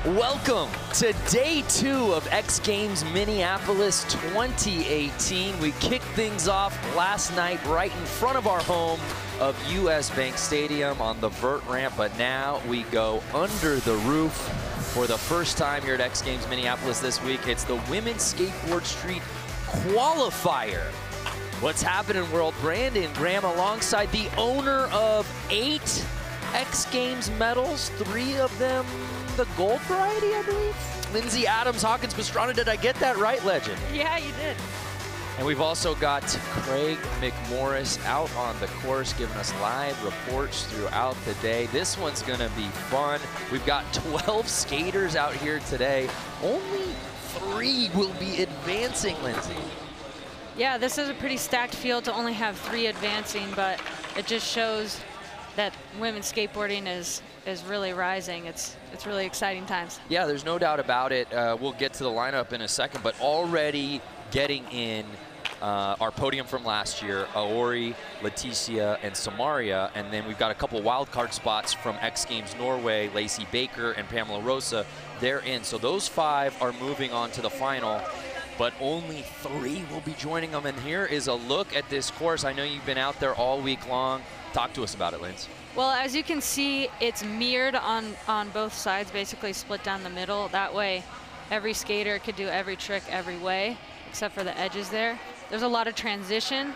Welcome to day 2 of X Games Minneapolis 2018. We kicked things off last night right in front of our home of US Bank Stadium on the vert ramp, but now we go under the roof for the first time here at X Games Minneapolis this week. It's the Women's Skateboard Street Qualifier. What's happening, world? Brandon Graham alongside the owner of 8 X Games medals, 3 of them the gold variety, I believe. Lindsay Adams, Hawkins Pastrana, did I get that right, legend? Yeah, you did. And we've also got Craig McMorris out on the course giving us live reports throughout the day. This one's gonna be fun. We've got 12 skaters out here today. Only 3 will be advancing, Lindsay. Yeah, this is a pretty stacked field to only have 3 advancing, but it just shows that women's skateboarding is really rising. It's really exciting times. Yeah, there's no doubt about it. We'll get to the lineup in a second, but already getting in our podium from last year, Aori, Leticia, and Samaria, and then we've got a couple wild card spots from X Games Norway, Lacey Baker and Pamela Rosa. They're in, so those 5 are moving on to the final, but only 3 will be joining them. And here is a look at this course. I know you've been out there all week long. Talk to us about it, Linz. Well, as you can see, it's mirrored on both sides, basically split down the middle. That way, every skater could do every trick every way, except for the edges there. There's a lot of transition.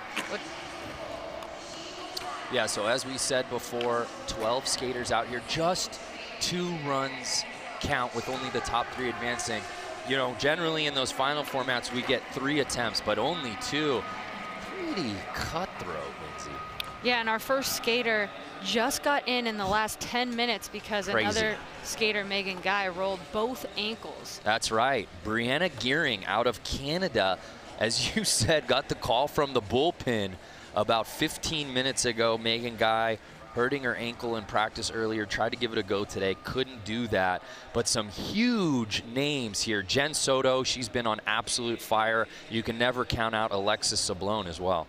Yeah, so as we said before, 12 skaters out here, just 2 runs count with only the top 3 advancing. You know, generally in those final formats, we get 3 attempts, but only 2. Pretty cutthroat, Lindsay. Yeah, and our first skater just got in the last 10 minutes because another skater, Megan Guy, rolled both ankles. That's right. Brianna Gearing out of Canada, as you said, got the call from the bullpen about 15 minutes ago. Megan Guy hurting her ankle in practice earlier, tried to give it a go today, couldn't do that. But some huge names here. Jen Soto, she's been on absolute fire. You can never count out Alexis Sablone as well.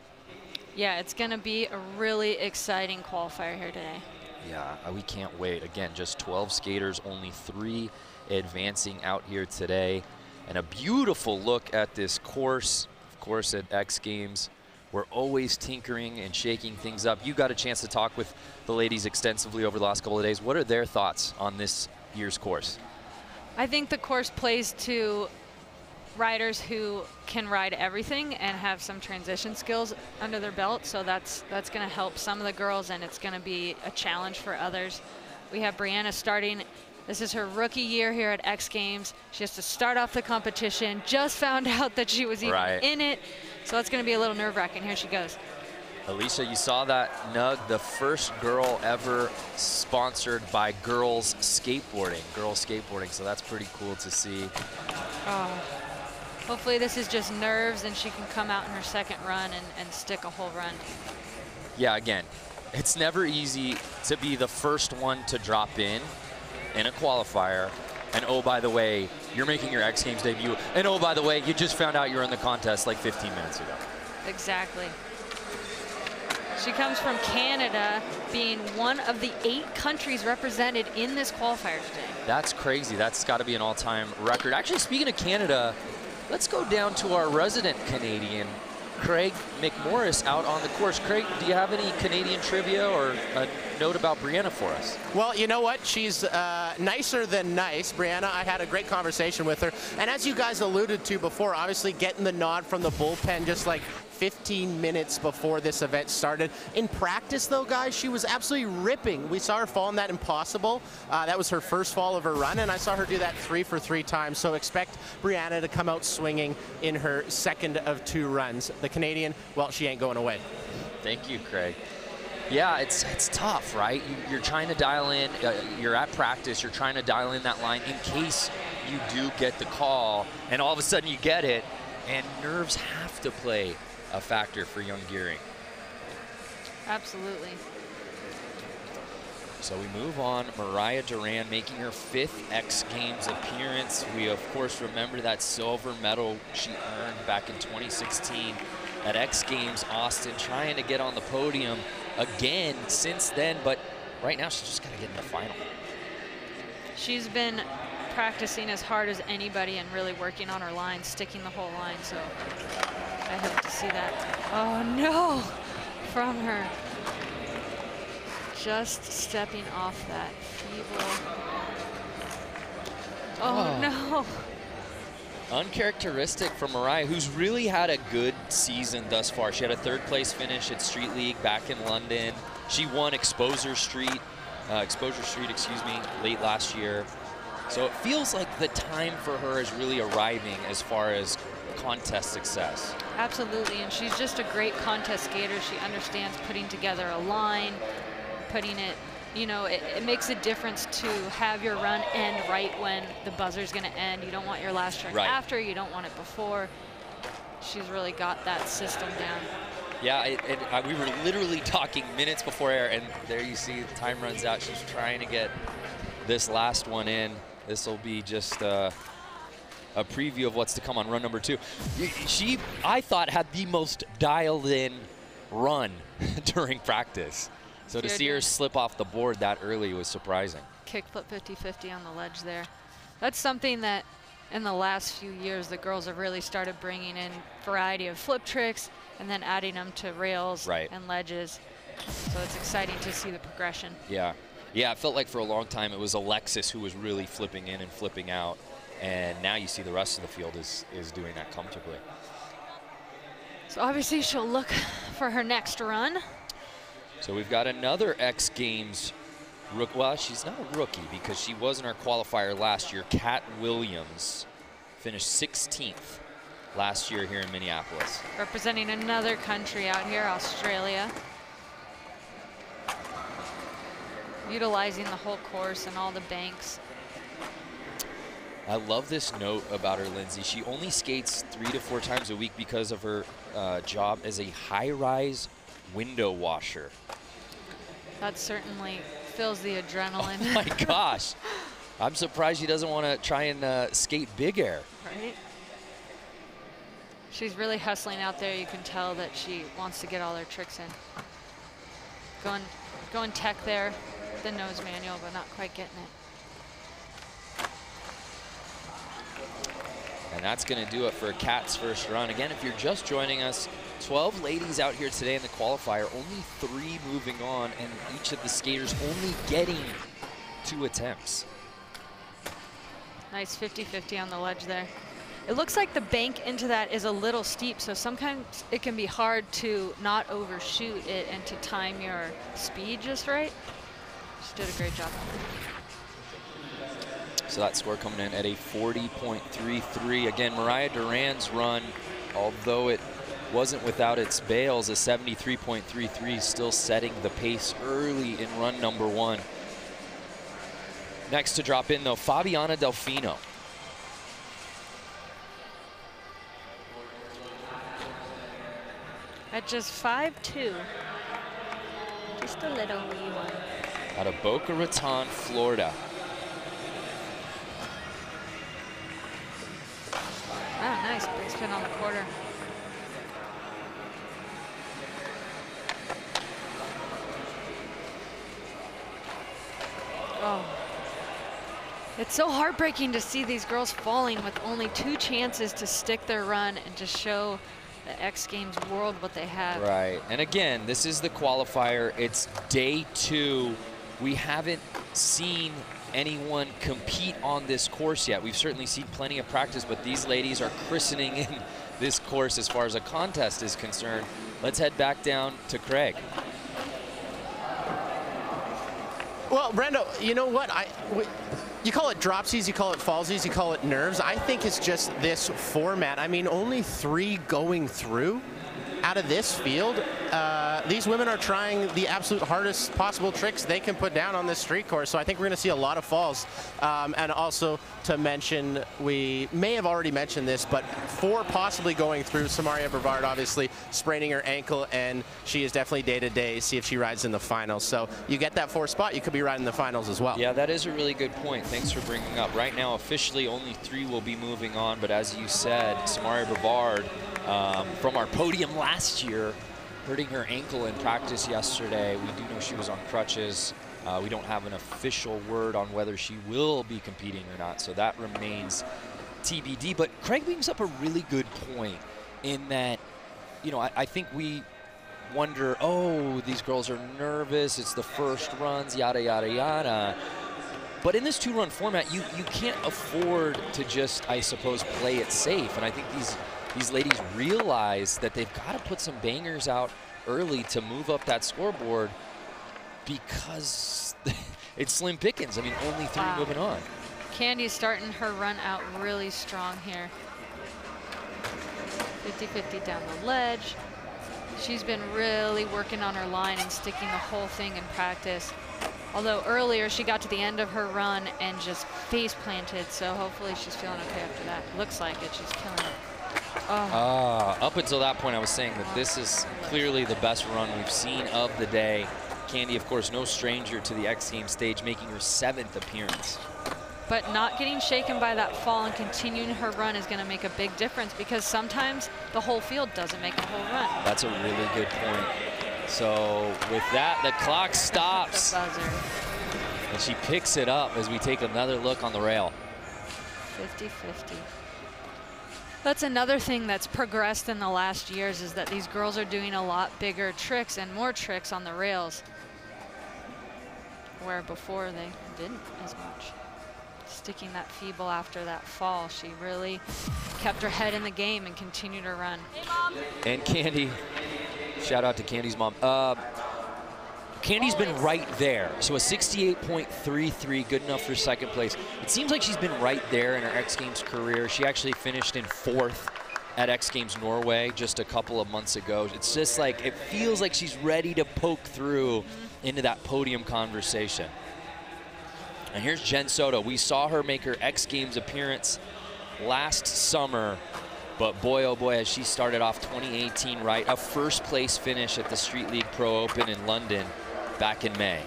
Yeah, it's going to be a really exciting qualifier here today. Yeah, we can't wait. Again, just 12 skaters, only 3 advancing out here today. And a beautiful look at this course. Of course, at X Games, we're always tinkering and shaking things up. You got a chance to talk with the ladies extensively over the last couple of days. What are their thoughts on this year's course? I think the course plays to riders who can ride everything and have some transition skills under their belt, so that's going to help some of the girls, and it's going to be a challenge for others. We have Brianna starting. This is her rookie year here at X Games. She has to start off the competition, just found out that she was even in it, so it's going to be a little nerve-wracking. Here she goes. Alicia, you saw that nug, the first girl ever sponsored by girls skateboarding, so that's pretty cool to see. Hopefully this is just nerves and she can come out in her second run and stick a whole run. Yeah, again, it's never easy to be the first one to drop in a qualifier. And oh, by the way, you're making your X Games debut. And oh, by the way, you just found out you were in the contest like 15 minutes ago. Exactly. She comes from Canada, being one of the 8 countries represented in this qualifier today. That's crazy. That's got to be an all-time record. Actually, speaking of Canada, let's go down to our resident Canadian, Craig McMorris, out on the course. Craig, do you have any Canadian trivia or a note about Brianna for us? Well, you know what? She's nicer than nice. Brianna, I had a great conversation with her. And as you guys alluded to before, obviously getting the nod from the bullpen just like 15 minutes before this event started. In practice, though, guys, she was absolutely ripping. We saw her fall in that impossible. That was her first fall of her run, and I saw her do that 3 for 3 times. So expect Brianna to come out swinging in her second of 2 runs. The Canadian, well, she ain't going away. Thank you, Craig. Yeah, it's tough, right? You're trying to dial in, you're at practice, you're trying to dial in that line in case you do get the call, and all of a sudden you get it, and nerves have to play a factor for young Gearing. Absolutely. So we move on. Mariah Duran making her 5th X Games appearance. We, of course, remember that silver medal she earned back in 2016 at X Games Austin, trying to get on the podium again since then, but right now she's just got to get in the final. She's been practicing as hard as anybody and really working on her line, sticking the whole line. So I hope to see that. Oh no, from her. Just stepping off that feeble. Oh no. Uncharacteristic for Mariah, who's really had a good season thus far. She had a 3rd place finish at Street League back in London. She won Exposure Street, late last year. So it feels like the time for her is really arriving as far as contest success. Absolutely, and she's just a great contest skater. She understands putting together a line, putting it, you know, it makes a difference to have your run end right when the buzzer's going to end. You don't want your last turn after, you don't want it before. She's really got that system down. Yeah, we were literally talking minutes before air, and there you see the time runs out. She's trying to get this last one in. This will be just a preview of what's to come on run number 2. She, I thought, had the most dialed-in run during practice. So to see her slip off the board that early was surprising. Kickflip 50-50 on the ledge there. That's something that in the last few years the girls have really started bringing in variety of flip tricks and then adding them to rails and ledges. So it's exciting to see the progression. Yeah. Yeah, it felt like for a long time it was Alexis who was really flipping in and flipping out. And now you see the rest of the field is doing that comfortably. So obviously she'll look for her next run. So we've got another X Games rookie. Well, she's not a rookie because she was in our qualifier last year. Kat Williams finished 16th last year here in Minneapolis. Representing another country out here, Australia. Utilizing the whole course and all the banks. I love this note about her, Lindsay. She only skates 3 to 4 times a week because of her job as a high-rise window washer. That certainly fills the adrenaline. Oh my gosh. I'm surprised she doesn't want to try and skate big air. Right? She's really hustling out there. You can tell that she wants to get all her tricks in. Going tech there, the nose manual, but not quite getting it. And that's going to do it for Kat's first run. Again, if you're just joining us, 12 ladies out here today in the qualifier, only 3 moving on, and each of the skaters only getting 2 attempts. Nice 50-50 on the ledge there. It looks like the bank into that is a little steep, so sometimes it can be hard to not overshoot it and to time your speed just right. She did a great job. So that score coming in at a 40.33. Again, Mariah Duran's run, although it wasn't without its bails, a 73.33, still setting the pace early in run number 1. Next to drop in, though, Fabiana Delfino. At just 5'2", just a little wee one. Out of Boca Raton, Florida. Oh, nice big spin on the quarter. Oh. It's so heartbreaking to see these girls falling with only 2 chances to stick their run and just show the X Games world what they have. Right, and again, this is the qualifier. It's day 2. We haven't seen anyone compete on this course yet. We've certainly seen plenty of practice, but these ladies are christening in this course as far as a contest is concerned. Let's head back down to Craig. Well, Brendo, you know what? You call it dropsies, you call it fallsies, you call it nerves. I think it's just this format. I mean, only 3 going through out of this field. These women are trying the absolute hardest possible tricks they can put down on this street course. So I think we're going to see a lot of falls. And also to mention, we may have already mentioned this, but 4 possibly going through. Mariah Brevard obviously spraining her ankle, and she is definitely day-to-day. See if she rides in the finals. So you get that 4th spot, you could be riding the finals as well. Yeah, that is a really good point. Thanks for bringing up. Right now, officially, only 3 will be moving on. But as you said, Mariah Brevard, from our podium last year, hurting her ankle in practice yesterday. We do know she was on crutches We don't have an official word on whether she will be competing or not, so that remains TBD. But Craig brings up a really good point in that, you know, I think we wonder, oh, these girls are nervous, it's the first runs, yada, yada, yada. But in this two-run format, you can't afford to just, I suppose, play it safe. And I think these ladies realize that they've got to put some bangers out early to move up that scoreboard, because it's slim pickings. I mean, only 3 moving on. Candy's starting her run out really strong here. 50-50 down the ledge. She's been really working on her line and sticking the whole thing in practice. Although earlier she got to the end of her run and just face planted, so hopefully she's feeling okay after that. Looks like it, she's killing it. Up until that point, I was saying that this is clearly the best run we've seen of the day. Candy, of course, no stranger to the X Games stage, making her 7th appearance. But not getting shaken by that fall and continuing her run is going to make a big difference, because sometimes the whole field doesn't make a whole run. That's a really good point. So with that, the clock stops. And she picks it up as we take another look on the rail. 50-50. That's another thing that's progressed in the last years, is that these girls are doing a lot bigger tricks and more tricks on the rails, where before they didn't as much. Sticking that feeble after that fall, she really kept her head in the game and continued her run. Hey, Mom. And Candy, shout out to Candy's mom. Candy's been right there. So a 68.33, good enough for 2nd place. It seems like she's been right there in her X Games career. She actually finished in 4th at X Games Norway just a couple of months ago. It's just like, it feels like she's ready to poke through into that podium conversation. And here's Jen Soto. We saw her make her X Games appearance last summer, but boy, oh boy, as she started off 2018 right, a 1st place finish at the Street League Pro Open in London back in May.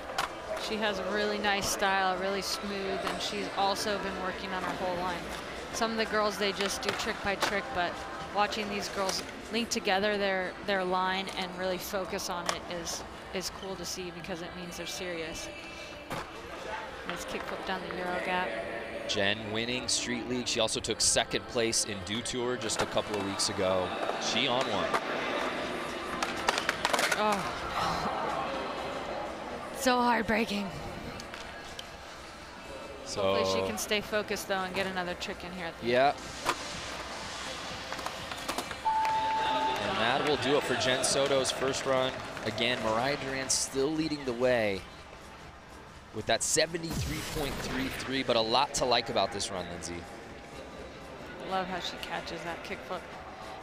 She has a really nice style, really smooth, and she's also been working on her whole line. Some of the girls, they just do trick by trick, but watching these girls link together their line and really focus on it is cool to see, because it means they're serious. Nice kick flip down the Euro gap. Jen winning Street League. She also took 2nd place in Dew Tour just a couple of weeks ago. She on one. Oh. So heartbreaking. So hopefully she can stay focused though and get another trick in here at the end. And that will do it for Jen Soto's 1st run. Again, Mariah Durant still leading the way with that 73.33, but a lot to like about this run, Lindsay. Love how she catches that kickflip.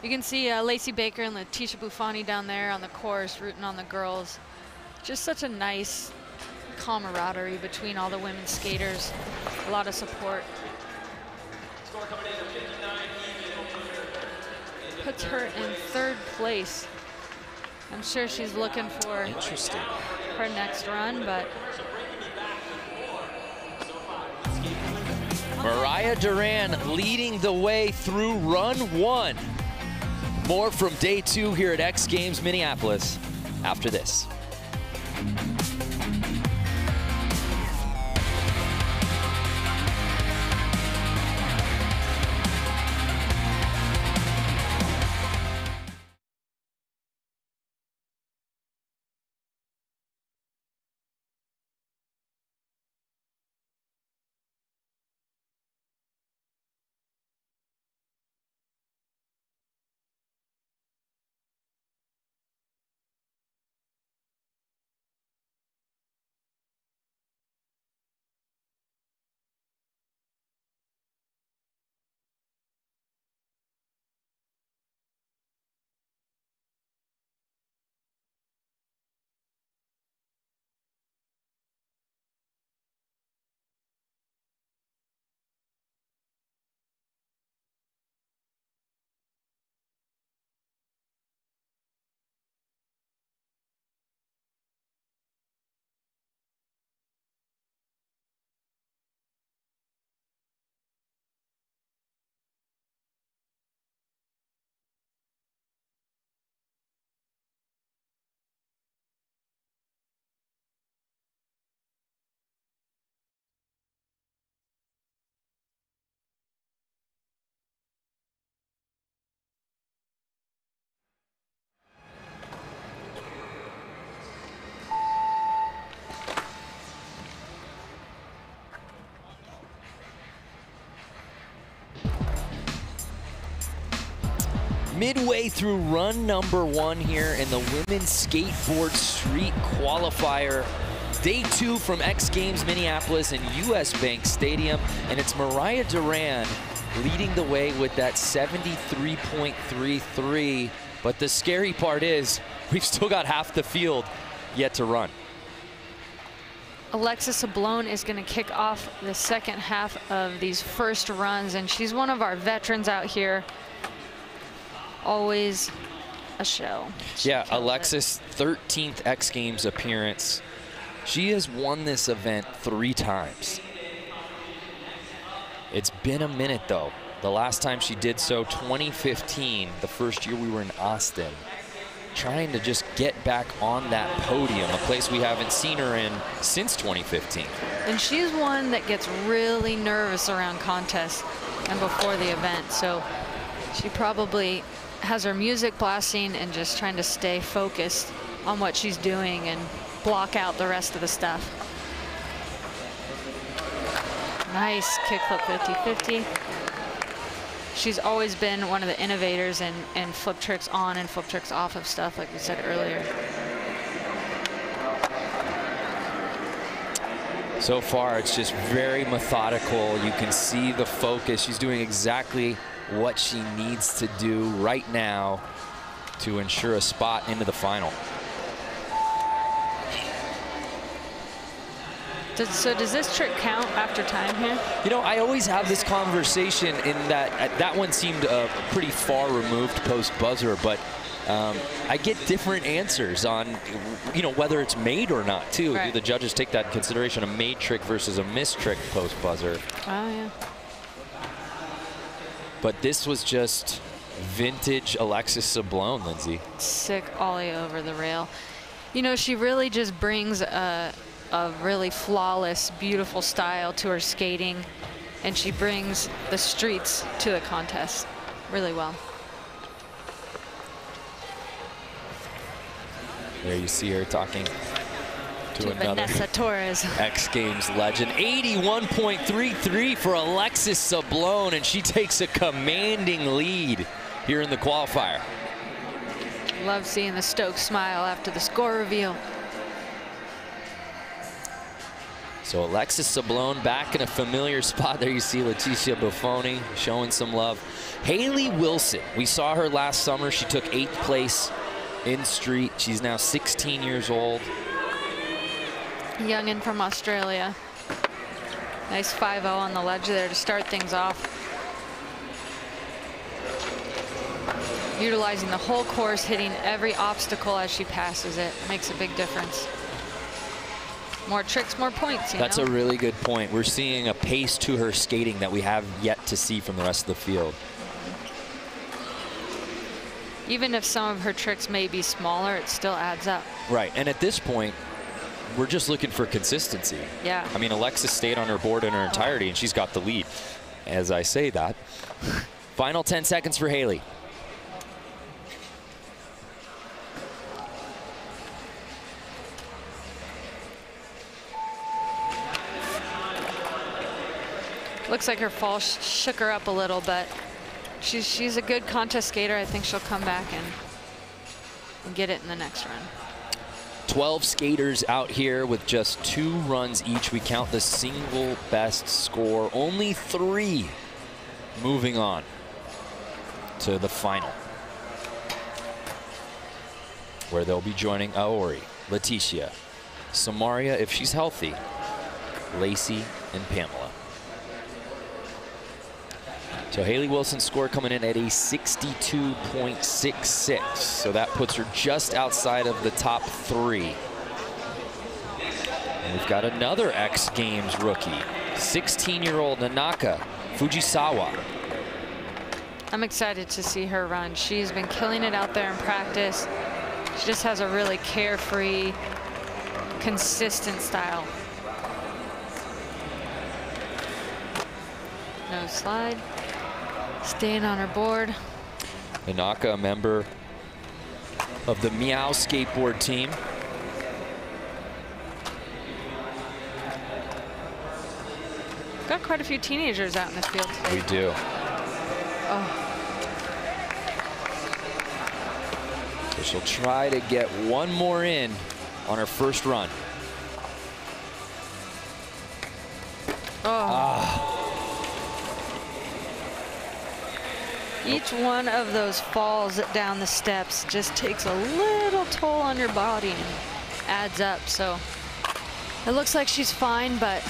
You can see Lacey Baker and Letitia Buffoni down there on the course rooting on the girls. Just such a nice camaraderie between all the women skaters. A lot of support. Puts her in 3rd place. I'm sure she's looking for her next run, but Mariah Duran leading the way through run 1. More from day 2 here at X Games Minneapolis after this. Midway through run number 1 here in the women's skateboard street qualifier. Day 2 from X Games Minneapolis in US Bank Stadium, and it's Mariah Duran leading the way with that 73.33. But the scary part is we've still got half the field yet to run. Alexis Sablone is going to kick off the second half of these first runs, and she's one of our veterans out here. Always a show. Yeah, Alexis, 13th X Games appearance. She has won this event 3 times. It's been a minute though. The last time she did so, 2015, the first year we were in Austin, trying to just get back on that podium, a place we haven't seen her in since 2015. And she's one that gets really nervous around contests and before the event, so she probably has her music blasting and just trying to stay focused on what she's doing and block out the rest of the stuff. Nice kickflip 50-50. She's always been one of the innovators in flip tricks on and flip tricks off of stuff, like we said earlier. So far, it's just very methodical. You can see the focus. She's doing exactly what she needs to do right now to ensure a spot into the final. So does this trick count after time here? You know, I always have this conversation in that that one seemed pretty far removed post buzzer, but I get different answers on, you know, whether it's made or not too. Right. Do the judges take that in consideration, a made trick versus a missed trick post buzzer? Oh yeah. But this was just vintage Alexis Sablone, Lindsay. Sick ollie over the rail. You know, she really just brings a really flawless, beautiful style to her skating, and she brings the streets to the contest really well. There you see her talking to another Vanessa Torres. X Games legend. 81.33 for Alexis Sablone, and she takes a commanding lead here in the qualifier. Love seeing the Stokes smile after the score reveal. So Alexis Sablone back in a familiar spot. There you see Leticia Buffoni showing some love. Haley Wilson, we saw her last summer. She took 8th place in street. She's now 16 years old. Youngin from Australia. Nice 5-0 on the ledge there to start things off. Utilizing the whole course, hitting every obstacle as she passes it. Makes a big difference. More tricks, more points, you That's know? a really good point. We're seeing a pace to her skating that we have yet to see from the rest of the field. Even if some of her tricks may be smaller, it still adds up. Right, and at this point, we're just looking for consistency. Yeah. I mean, Alexis stayed on her board in her entirety, and she's got the lead. As I say that, final 10 seconds for Haley. Looks like her fall shook her up a little, but she's a good contest skater. I think she'll come back and get it in the next run. 12 skaters out here with just 2 runs each. We count the single best score. Only 3 moving on to the final, where they'll be joining Aori, Leticia, Samaria if she's healthy, Lacey, and Pamela. So Haley Wilson's score coming in at a 62.66. So that puts her just outside of the top 3. And we've got another X Games rookie, 16-year-old Nanaka Fujisawa. I'm excited to see her run. She's been killing it out there in practice. She just has a really carefree, consistent style. No slide. Staying on her board. Nanaka, a member of the Meow skateboard team. Got quite a few teenagers out in the field today. We do. Oh. So she'll try to get one more in on her first run. Each one of those falls down the steps just takes a little toll on your body and adds up. So it looks like she's fine, but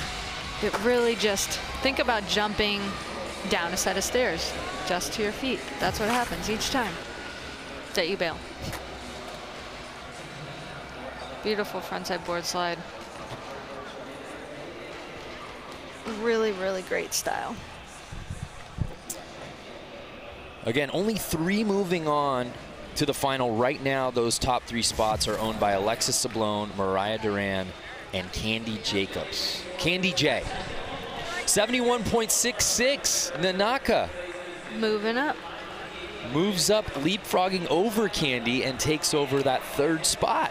it really just, think about jumping down a set of stairs just to your feet. That's what happens each time that you bail. Beautiful frontside board slide. Really, really great style. Again, only 3 moving on to the final. Right now, those top 3 spots are owned by Alexis Sablone, Mariah Duran, and Candy Jacobs. Candy J. 71.66, Nanaka. Moving up. Moves up, leapfrogging over Candy, and takes over that 3rd spot.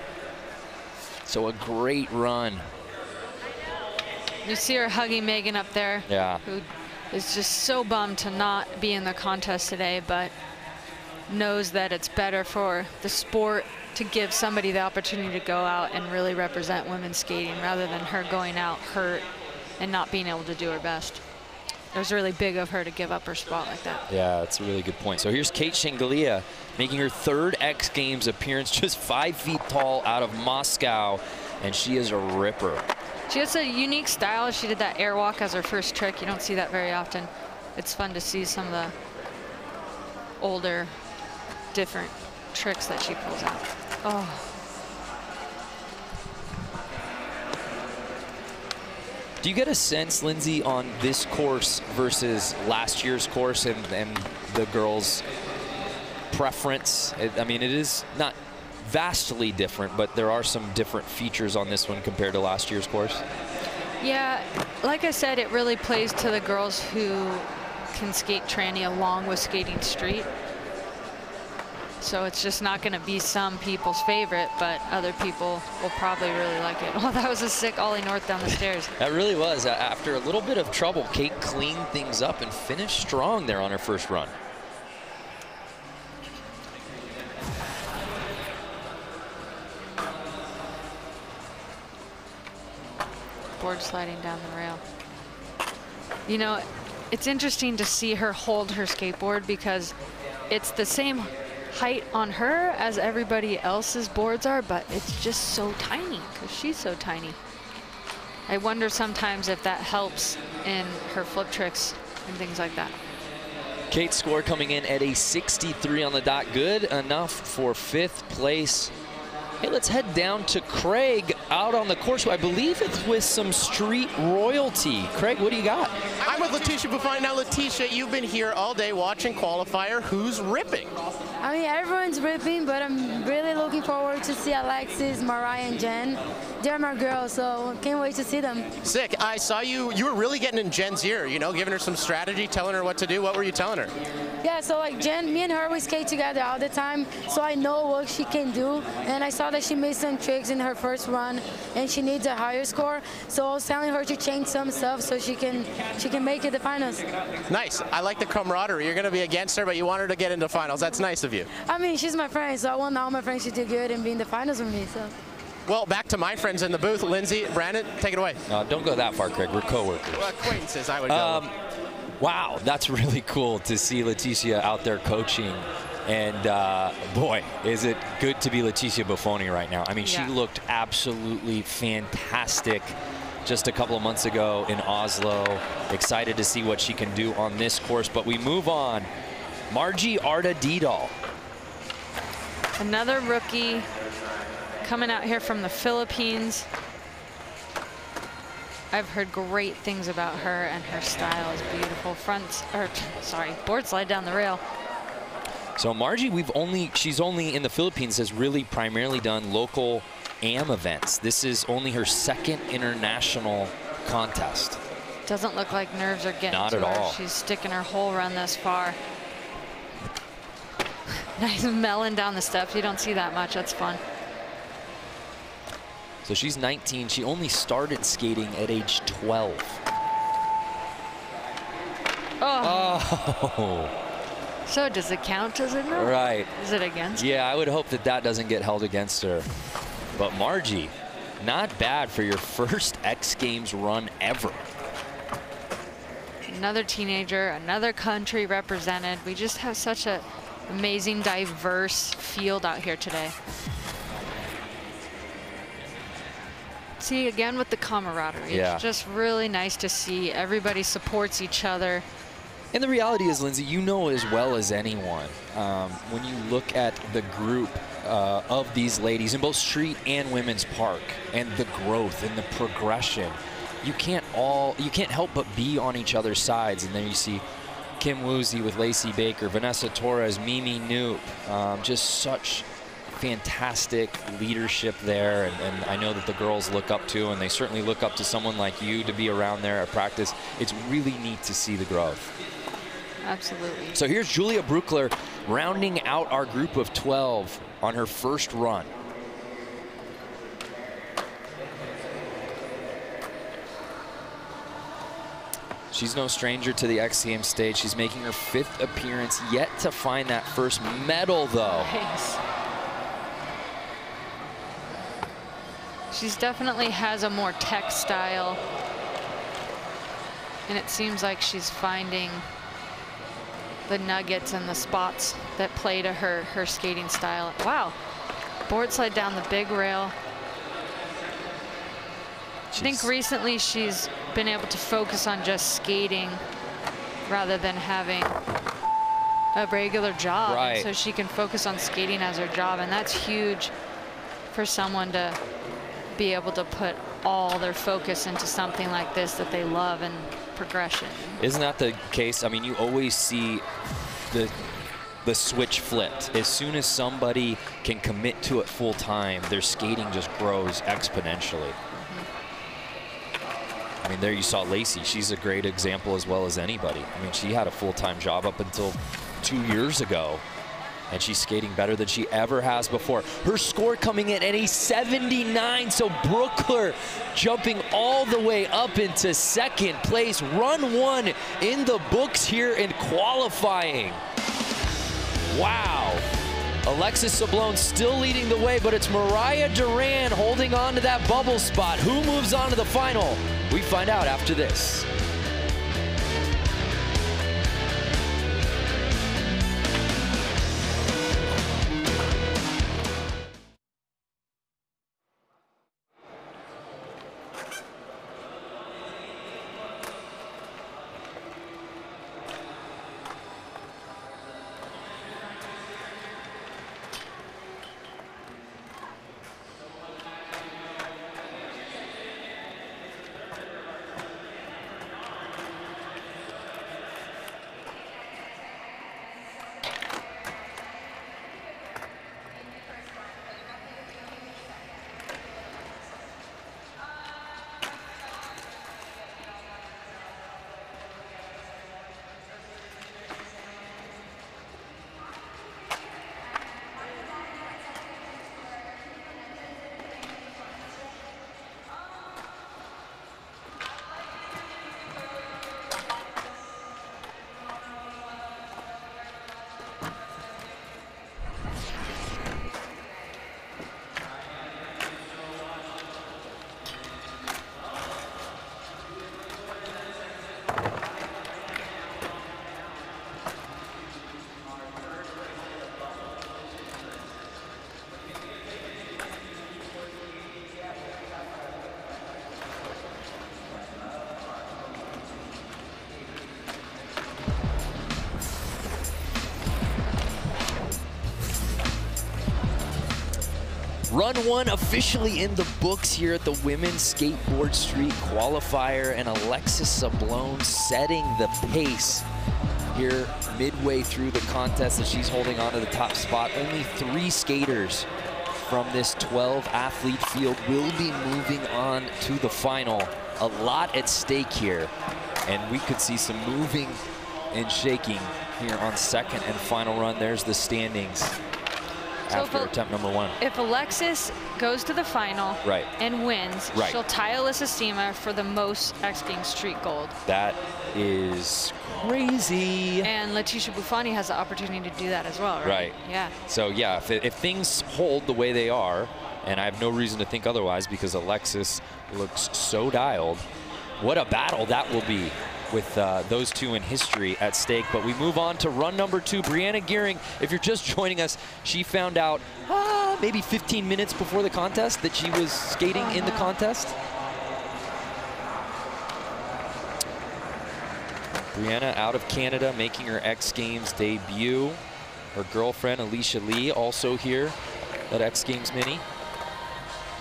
So a great run. You see her hugging Megan up there. Yeah. Who is just so bummed to not be in the contest today, but knows that it's better for the sport to give somebody the opportunity to go out and really represent women's skating rather than her going out hurt and not being able to do her best. It was really big of her to give up her spot like that. Yeah, that's a really good point. So here's Kate Jingiliya making her 3rd X Games appearance, just 5 feet tall out of Moscow, and she is a ripper. She has a unique style. She did that airwalk as her first trick. You don't see that very often. It's fun to see some of the older, different tricks that she pulls out. Oh. Do you get a sense, Lindsay, on this course versus last year's course and the girls' preference? I mean, it is not vastly different, but there are some different features on this one compared to last year's course. Yeah, like I said, it really plays to the girls who can skate tranny along with skating street. So it's just not going to be some people's favorite, but other people will probably really like it. Oh, that was a sick Ollie North down the stairs. That really was. After a little bit of trouble, Kate cleaned things up and finished strong there on her first run. Board sliding down the rail. You know, it's interesting to see her hold her skateboard because it's the same height on her as everybody else's boards are, but it's just so tiny because she's so tiny. I wonder sometimes if that helps in her flip tricks and things like that. Kate's score coming in at a 63 on the dot. Good enough for 5th place. Hey, let's head down to Craig out on the course. I believe it's with some street royalty. Craig, what do you got? I'm with Letitia Buffoni. Now, Letitia, you've been here all day watching Qualifier. Who's ripping? I mean, everyone's ripping, but I'm really looking forward to see Alexis, Mariah, and Jen. They're my girls, so can't wait to see them. Sick. I saw you were really getting in Jen's ear, you know, giving her some strategy, telling her what to do. What were you telling her? Yeah, so like Jen, me and her, we skate together all the time, so I know what she can do. And I saw that she made some tricks in her first run, and she needs a higher score. So I was telling her to change some stuff so she can make it to the finals. Nice. I like the camaraderie. You're going to be against her, but you want her to get into finals. That's nice of you. I mean, she's my friend, so I want all my friends to do good and be in the finals with me. So. Well, back to my friends in the booth. Lindsay, Brandon, take it away. Don't go that far, Craig. We're coworkers. Well, acquaintances, I would go. Wow, that's really cool to see Letitia out there coaching. And boy, is it good to be Letitia Buffoni right now. I mean, Yeah. she looked absolutely fantastic just a couple of months ago in Oslo. Excited to see what she can do on this course. But we move on. Margie Arda Didal. Another rookie coming out here from the Philippines. I've heard great things about her, and her style is beautiful. Board slide down the rail. So Margie, she's only in the Philippines, has really primarily done local AM events. This is only her 2nd international contest. Doesn't look like nerves are getting Not to at her. all. She's sticking her whole run this far. Nice melon down the steps. You don't see that much. That's fun. So she's 19. She only started skating at age 12. Oh. So does it count as a no? Right. Is it against? Yeah, I would hope that that doesn't get held against her. But Margie, not bad for your first X Games run ever. Another teenager, another country represented. We just have such an amazing, diverse field out here today. See, again with the camaraderie. Yeah. It's just really nice to see everybody supports each other. And the reality is, Lindsay, you know as well as anyone, when you look at the group of these ladies in both street and women's park, and the growth and the progression, you can't help but be on each other's sides. And then you see Kim Woozy with Lacey Baker, Vanessa Torres, Mimi Knoop, just such fantastic leadership there, and I know that the girls look up to, and they certainly look up to someone like you to be around there at practice. It's really neat to see the growth. Absolutely. So here's Julia Brugler rounding out our group of 12 on her first run. She's no stranger to the X Games stage. She's making her 5th appearance, yet to find that first medal, though. Nice. She's definitely has a more tech style, and it seems like she's finding the nuggets and the spots that play to her skating style. Wow, board slide down the big rail. I think recently she's been able to focus on just skating rather than having a regular job. Right. So she can focus on skating as her job, and that's huge for someone to be able to put all their focus into something like this that they love and progression. Isn't that the case? I mean, you always see the switch flipped. As soon as somebody can commit to it full time, their skating just grows exponentially. I mean, there you saw Lacey. She's a great example as well as anybody. I mean, she had a full-time job up until 2 years ago, and she's skating better than she ever has before. Her score coming in at a 79, so Brugler jumping all the way up into 2nd place. Run 1 in the books here in qualifying. Wow. Alexis Sablone still leading the way, but it's Mariah Duran holding on to that bubble spot. Who moves on to the final? We find out after this. Run 1 officially in the books here at the Women's Skateboard Street Qualifier, and Alexis Sablone setting the pace here midway through the contest as she's holding on to the top spot. Only 3 skaters from this 12-athlete field will be moving on to the final. A lot at stake here, and we could see some moving and shaking here on 2nd and final run. There's the standings. after attempt number 1. If Alexis goes to the final and wins, she'll tie Alyssa Sema for the most X Games street gold. That is crazy. And Letitia Buffoni has the opportunity to do that as well, right? Yeah. So yeah, if things hold the way they are, and I have no reason to think otherwise because Alexis looks so dialed, what a battle that will be with those two in history at stake. But we move on to run number 2. Brianna Gearing, if you're just joining us, she found out maybe 15 minutes before the contest that she was skating in the contest. Brianna out of Canada, making her X Games debut. Her girlfriend, Alicia Lee, also here at X Games Mini.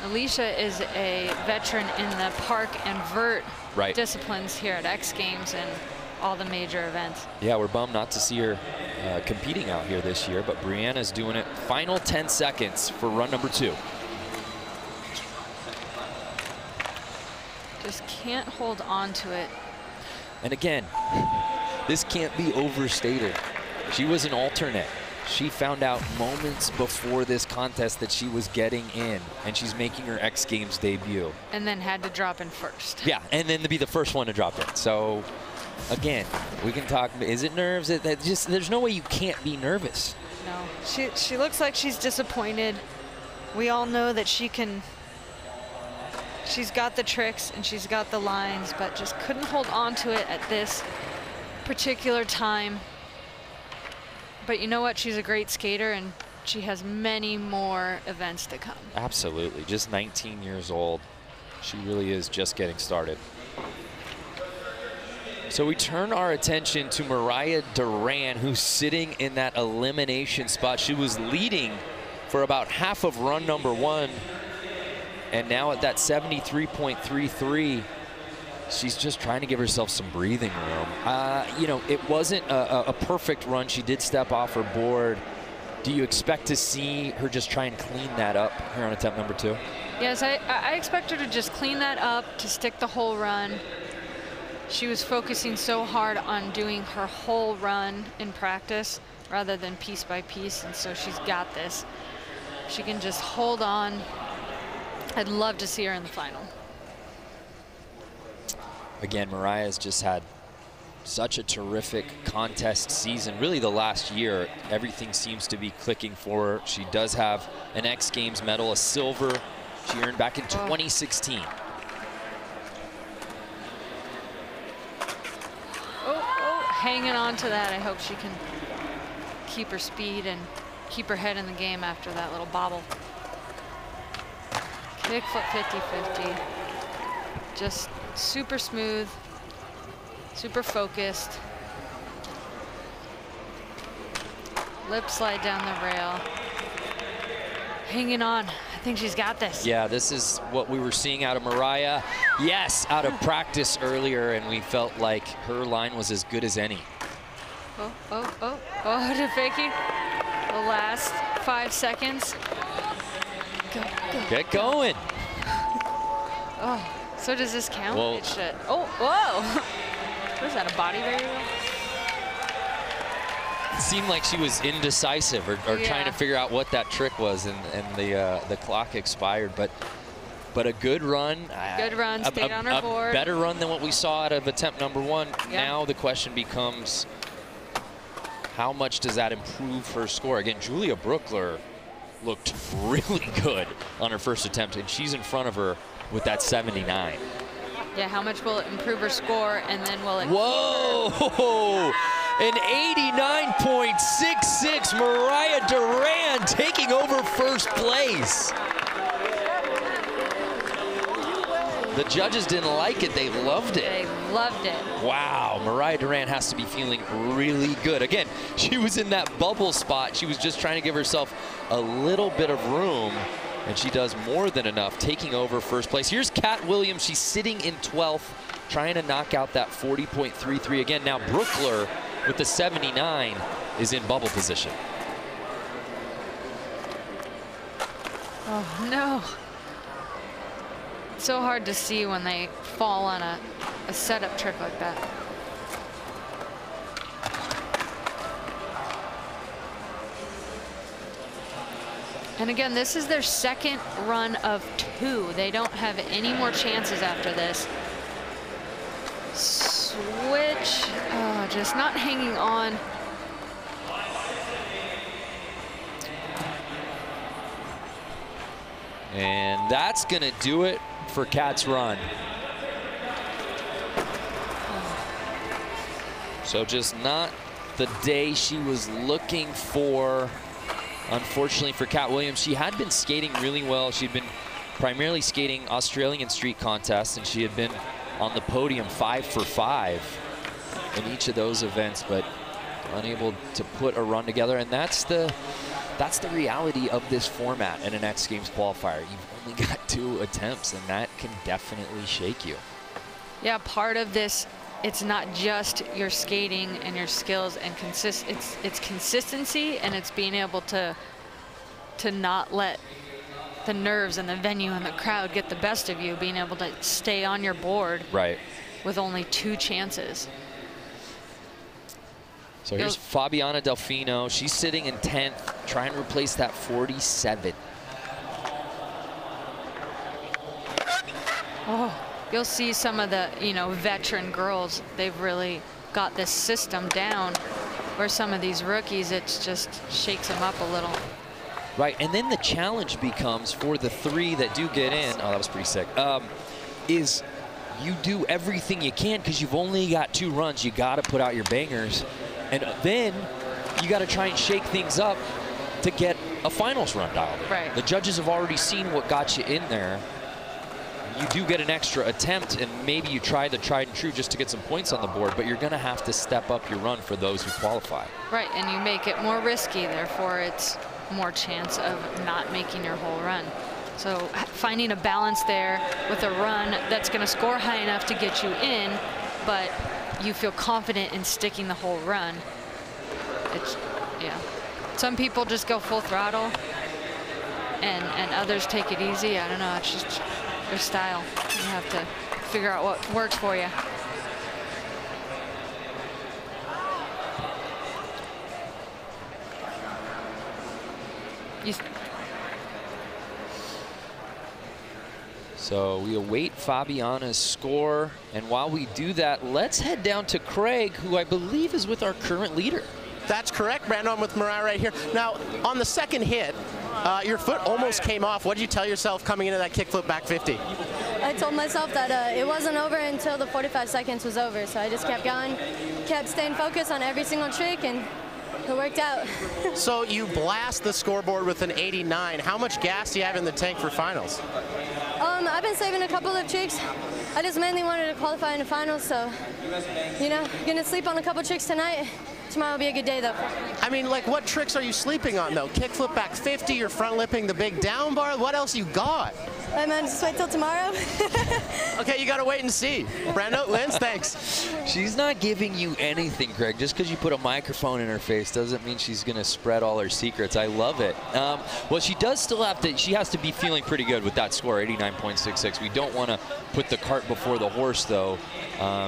Alicia is a veteran in the park and vert disciplines here at X Games and all the major events. Yeah, we're bummed not to see her competing out here this year, but Brianna's doing it. Final 10 seconds for run number 2. Just can't hold on to it. And again, this can't be overstated. She was an alternate. She found out moments before this contest that she was getting in, and she's making her X Games debut. And then had to drop in first. Yeah, and then to be the first one to drop in. So, again, we can talk, is it nerves? There's no way you can't be nervous. No, she looks like she's disappointed. We all know that she's got the tricks and she's got the lines, but just couldn't hold on to it at this particular time. But you know what? She's a great skater, and she has many more events to come. Absolutely. Just 19 years old. She really is just getting started. So we turn our attention to Mariah Duran, who's sitting in that elimination spot. She was leading for about half of run number 1, and now at that 73.33, she's just trying to give herself some breathing room. You know, it wasn't a perfect run. She did step off her board. Do you expect to see her just try and clean that up here on attempt number 2? Yes, I expect her to just clean that up, to stick the whole run. She was focusing so hard on doing her whole run in practice rather than piece by piece, and so she's got this. She can just hold on. I'd love to see her in the final. Again, Mariah's just had such a terrific contest season. Really the last year, everything seems to be clicking for her. She does have an X Games medal, a silver she earned back in 2016. Hanging on to that. I hope she can keep her speed and keep her head in the game after that little bobble. Kickflip 50-50. Just super smooth, super focused. Lip slide down the rail. Hanging on. I think she's got this. Yeah, this is what we were seeing out of Mariah. Yes, out of practice earlier, and we felt like her line was as good as any. Oh, to fakie. The last 5 seconds. Go. Get going. Oh, so does this count? Well, it should. Oh, whoa. What is that, a body barrier? It seemed like she was indecisive or trying to figure out what that trick was, and the clock expired. But a good run. Good run, stayed on her board. A better run than what we saw out of attempt number 1. Yeah. Now the question becomes, how much does that improve her score? Again, Julia Brugler looked really good on her first attempt, and she's in front of her with that 79. Yeah, how much will it improve her score, and then will it... Whoa! An 89.66, Mariah Duran taking over first place. The judges didn't like it, they loved it. They loved it. Wow, Mariah Duran has to be feeling really good. Again, she was in that bubble spot. She was just trying to give herself a little bit of room, and she does more than enough, taking over first place. Here's Kat Williams. She's sitting in 12th, trying to knock out that 40.33. Again, now Brugler with the 79 is in bubble position. Oh, no. It's so hard to see when they fall on a setup trick like that. And again, this is their second run of 2. They don't have any more chances after this. Switch, just not hanging on. And that's going to do it for Kat's run. So just not the day she was looking for, unfortunately for Kat Williams. She had been skating really well. She'd been primarily skating Australian street contests, and she had been on the podium 5 for 5 in each of those events, but unable to put a run together. And that's the reality of this format in an X Games qualifier. You've only got 2 attempts, and that can definitely shake you. Yeah, part of this, it's not just your skating and your skills and it's consistency, and it's being able to not let the nerves and the venue and the crowd get the best of you, being able to stay on your board right with only 2 chances. So here's Fabiana Delfino. She's sitting in 10th, trying to replace that 47. Oh, you'll see some of the, veteran girls, they've really got this system down, where some of these rookies, it just shakes them up a little. Right, and then the challenge becomes for the 3 that do get in, oh, that was pretty sick, is you do everything you can because you've only got 2 runs. You got to put out your bangers. And then you got to try and shake things up to get a finals run dialed in. Right. The judges have already seen what got you in there. You do get an extra attempt, and maybe you try the tried and true just to get some points on the board, but you're going to have to step up your run for those who qualify. Right, and you make it more risky, therefore it's more chance of not making your whole run. So finding a balance there with a run that's going to score high enough to get you in, but you feel confident in sticking the whole run. Yeah. Some people just go full throttle, and others take it easy. I don't know. It's just their style. You have to figure out what works for you. So we await Fabiana's score, and while we do that, let's head down to Craig, who I believe is with our current leader. That's correct, Brandon. I'm with Mariah right here. Now, on the second hit, your foot almost came off. What did you tell yourself coming into that kickflip back 50? I told myself that it wasn't over until the 45 seconds was over, so I just kept going, kept staying focused on every single trick, and it worked out. So you blast the scoreboard with an 89. How much gas do you have in the tank for finals? I've been saving a couple of tricks. I just mainly wanted to qualify in the finals, so, gonna sleep on a couple tricks tonight. Tomorrow will be a good day, though. I mean, like, what tricks are you sleeping on, though? Kickflip back 50, you're front lipping the big down bar. What else you got? Hey, man, just wait till tomorrow. Okay, you gotta wait and see. Brando, Lynn, thanks. She's not giving you anything, Craig. Just because you put a microphone in her face doesn't mean she's going to spread all her secrets. I love it. Well, she does still have to, she has to be feeling pretty good with that score, 89.66. We don't want to put the cart before the horse, though.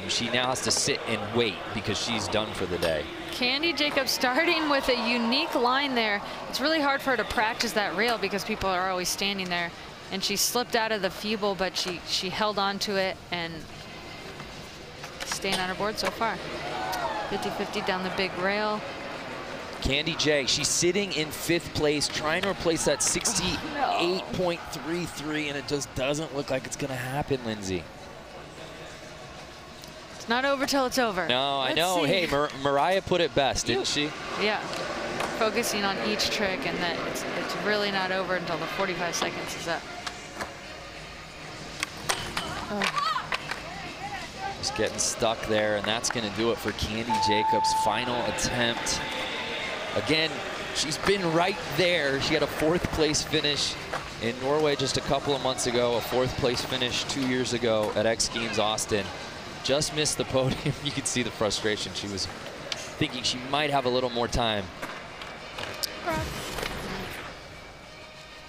She now has to sit and wait because she's done for the day. Candy Jacobs starting with a unique line there. It's really hard for her to practice that rail because people are always standing there. And she slipped out of the feeble, but she held on to it and staying on her board so far. 50-50 down the big rail. Candy J, she's sitting in 5th place, trying to replace that 68.33, and it just doesn't look like it's going to happen, Lindsay. It's not over till it's over. No, I know. Hey, Mariah put it best, didn't she? Yeah. Focusing on each trick, and that it's really not over until the 45 seconds is up. Oh. Just getting stuck there, and that's going to do it for Candy Jacobs' final attempt. Again, she's been right there. She had a 4th place finish in Norway just a couple of months ago, a 4th place finish 2 years ago at X Games Austin. Just missed the podium. You could see the frustration. She was thinking she might have a little more time.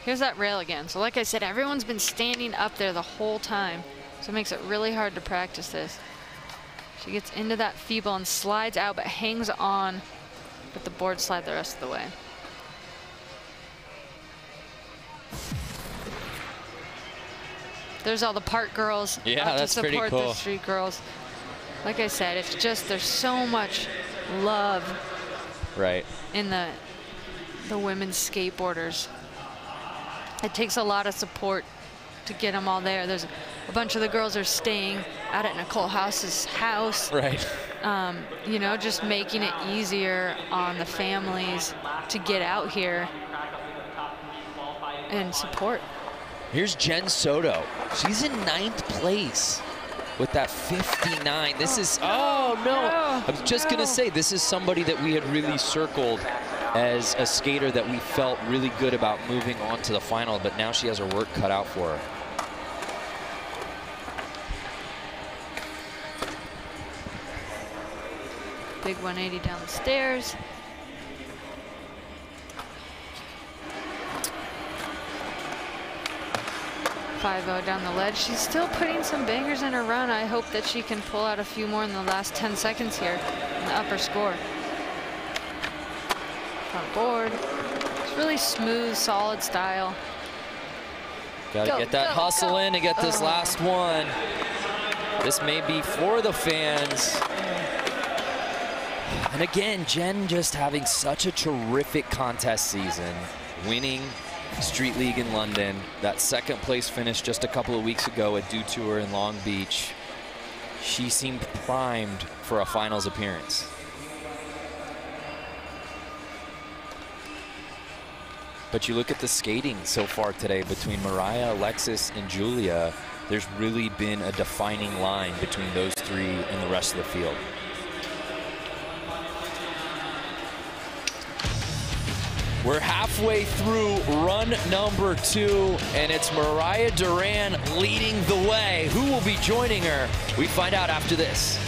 Here's that rail again. So like I said, everyone's been standing up there the whole time. So it makes it really hard to practice this. She gets into that feeble and slides out, but hangs on, but the board slide the rest of the way. There's all the park girls that's to pretty support cool. the street girls. Like I said, it's just there's so much love in the women's skateboarders. It takes a lot of support to get them all there. There's a bunch of the girls are staying out at Nicole House's house. You know, just making it easier on the families to get out here and support. Here's Jen Soto. She's in 9th place with that 59. This is, I was just gonna say, this is somebody that we had really circled as a skater that we felt really good about moving on to the final, but now she has her work cut out for her. Big 180 down the stairs. .50 down the ledge. She's still putting some bangers in her run. I hope that she can pull out a few more in the last 10 seconds here in the upper score. Front board. It's really smooth, solid style. Gotta get that hustle in to get this last one. This may be for the fans. And again, Jen just having such a terrific contest season, winning Street League in London, that 2nd place finish just a couple of weeks ago at Dew Tour in Long Beach. She seemed primed for a finals appearance. But you look at the skating so far today between Mariah, Alexis, and Julia, there's really been a defining line between those three and the rest of the field. We're halfway through run number 2, and it's Mariah Duran leading the way. Who will be joining her? We find out after this.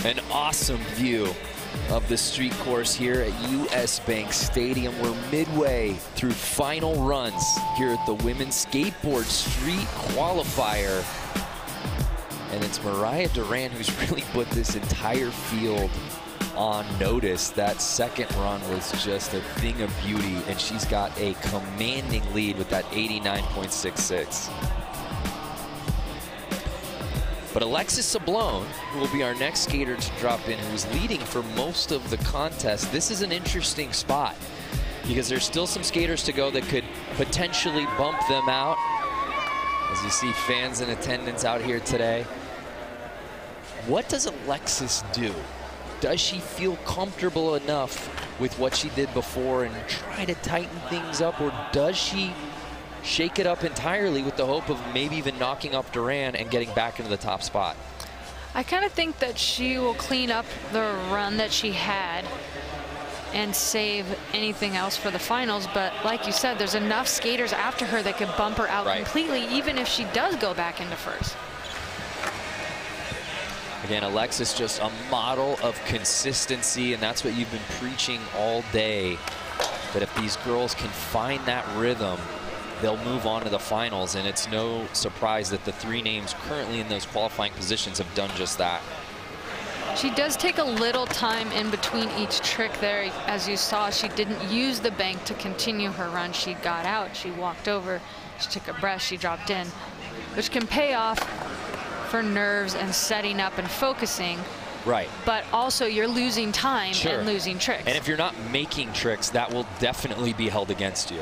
An awesome view of the street course here at US Bank Stadium. We're midway through final runs here at the Women's Skateboard Street Qualifier. And it's Mariah Duran who's really put this entire field on notice. That 2nd run was just a thing of beauty, and she's got a commanding lead with that 89.66. But Alexis Sablone, who will be our next skater to drop in, who's leading for most of the contest, this is an interesting spot because there's still some skaters to go that could potentially bump them out. As you see fans in attendance out here today. What does Alexis do? Does she feel comfortable enough with what she did before and try to tighten things up, or does she shake it up entirely with the hope of maybe even knocking up Duran and getting back into the top spot? I kind of think that she will clean up the run that she had and save anything else for the finals. But like you said, there's enough skaters after her that could bump her out completely, even if she does go back into first. Again, Alexis just a model of consistency, and that's what you've been preaching all day. That if these girls can find that rhythm, they'll move on to the finals, and it's no surprise that the 3 names currently in those qualifying positions have done just that. She does take a little time in between each trick there. As you saw, she didn't use the bank to continue her run. She got out, she walked over, she took a breath, she dropped in, which can pay off for nerves and setting up and focusing. Right. But also you're losing time and losing tricks. And if you're not making tricks, that will definitely be held against you.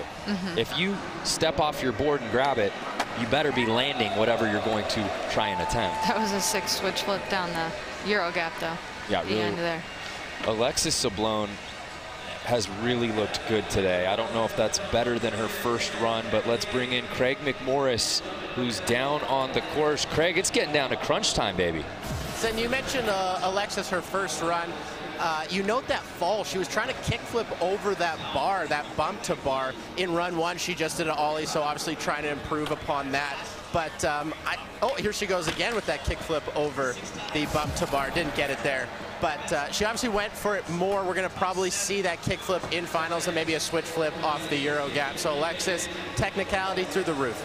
If you step off your board and grab it, you better be landing whatever you're going to try and attempt. That was a 6 switch flip down the Euro gap though. Yeah, the end there. Alexis Sablone has really looked good today. I don't know if that's better than her first run, but let's bring in Craig McMorris, who's down on the course. Craig, it's getting down to crunch time, baby. And you mentioned Alexis, her first run. You note that fall. She was trying to kickflip over that bar, that bump to bar. In run 1, she just did an ollie, so obviously trying to improve upon that. But oh, here she goes again with that kickflip over the bump to bar. Didn't get it there. But she obviously went for it more. We're going to probably see that kickflip in finals and maybe a switch flip off the Euro gap. So Alexis, technicality through the roof.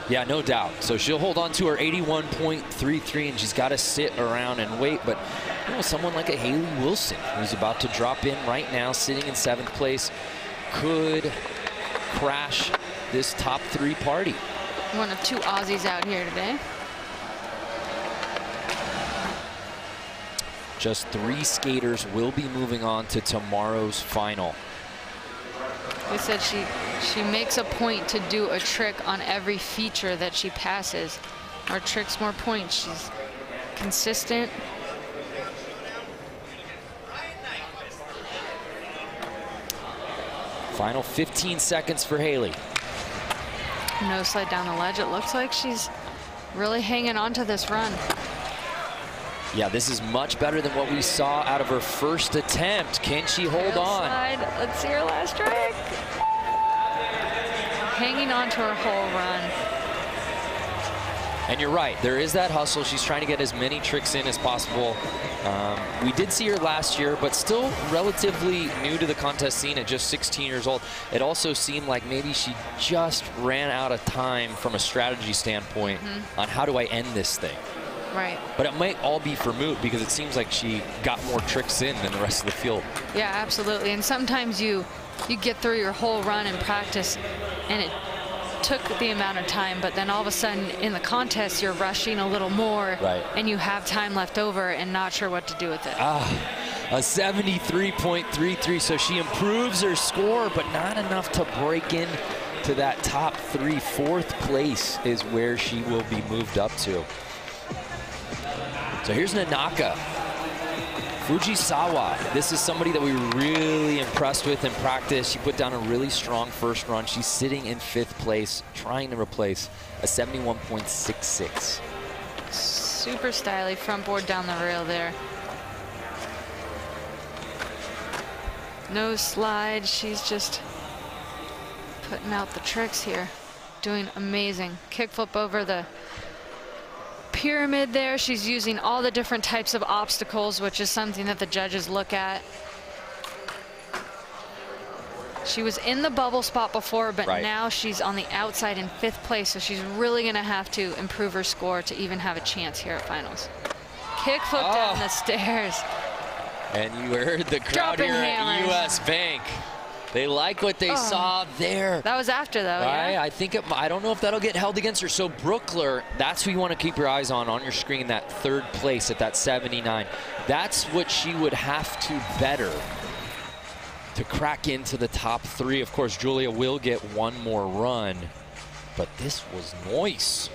Yeah, no doubt. So she'll hold on to her 81.33, and she's got to sit around and wait. But you know, someone like a Haley Wilson, who's about to drop in right now, sitting in 7th place, could crash this top 3 party. One of 2 Aussies out here today. Just 3 skaters will be moving on to tomorrow's final. They said she makes a point to do a trick on every feature that she passes. More tricks, more points. She's consistent. Final 15 seconds for Haley. No slide down the ledge. It looks like she's really hanging on to this run. Yeah, this is much better than what we saw out of her first attempt. Can she hold on? Slide. Let's see her last trick. Hanging on to her whole run. And you're right, there is that hustle. She's trying to get as many tricks in as possible. We did see her last year, but still relatively new to the contest scene at just 16 years old. It also seemed like maybe she just ran out of time from a strategy standpoint on how do I end this thing. Right. But it might all be for moot because it seems like she got more tricks in than the rest of the field. Yeah, absolutely. And sometimes you get through your whole run in practice and it took the amount of time, but then all of a sudden in the contest you're rushing a little more, and you have time left over and not sure what to do with it. A 73.33, so she improves her score, but not enough to break in to that top 3. 4th place is where she will be moved up to. So here's Nanaka Fujisawa. This is somebody that we were really impressed with in practice. She put down a really strong first run. She's sitting in 5th place, trying to replace a 71.66. Super styly front board down the rail there. No slide. She's just putting out the tricks here. Doing amazing. Kickflip over the pyramid there. She's using all the different types of obstacles, which is something that the judges look at. She was in the bubble spot before, but now she's on the outside in 5th place, so she's really going to have to improve her score to even have a chance here at finals. Kickflip down the stairs. And you heard the crowd here at US Bank. They like what they saw there. That was after, though, yeah? I don't know if that'll get held against her. So Brugler, that's who you want to keep your eyes on your screen, that 3rd place at that 79. That's what she would have to better to crack into the top 3. Of course, Julia will get one more run, but this was nice.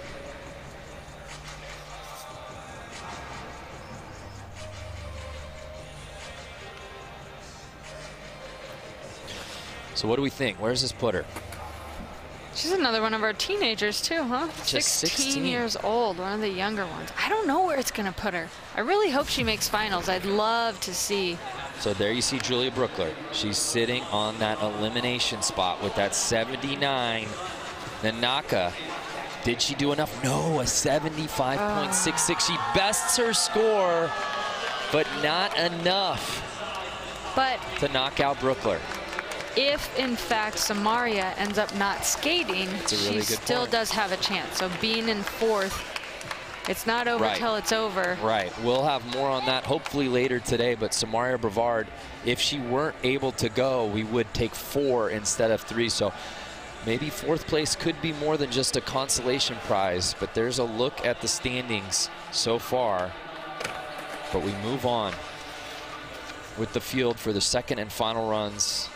So what do we think? Where does this put her? She's another one of our teenagers too, huh? Just 16 years old, one of the younger ones. I don't know where it's gonna put her. I really hope she makes finals. I'd love to see. So there you see Julia Brugler. She's sitting on that elimination spot with that 79. Nanaka Did she do enough? No, a 75.66. She bests her score, but not enough to knock out Brugler. If, in fact, Samaria ends up not skating, really she still does have a chance. So being in 4th, it's not over till it's over. Right. We'll have more on that hopefully later today. But Samaria Brevard, if she weren't able to go, we would take 4 instead of 3. So maybe 4th place could be more than just a consolation prize. But there's a look at the standings so far. But we move on with the field for the second and final runs.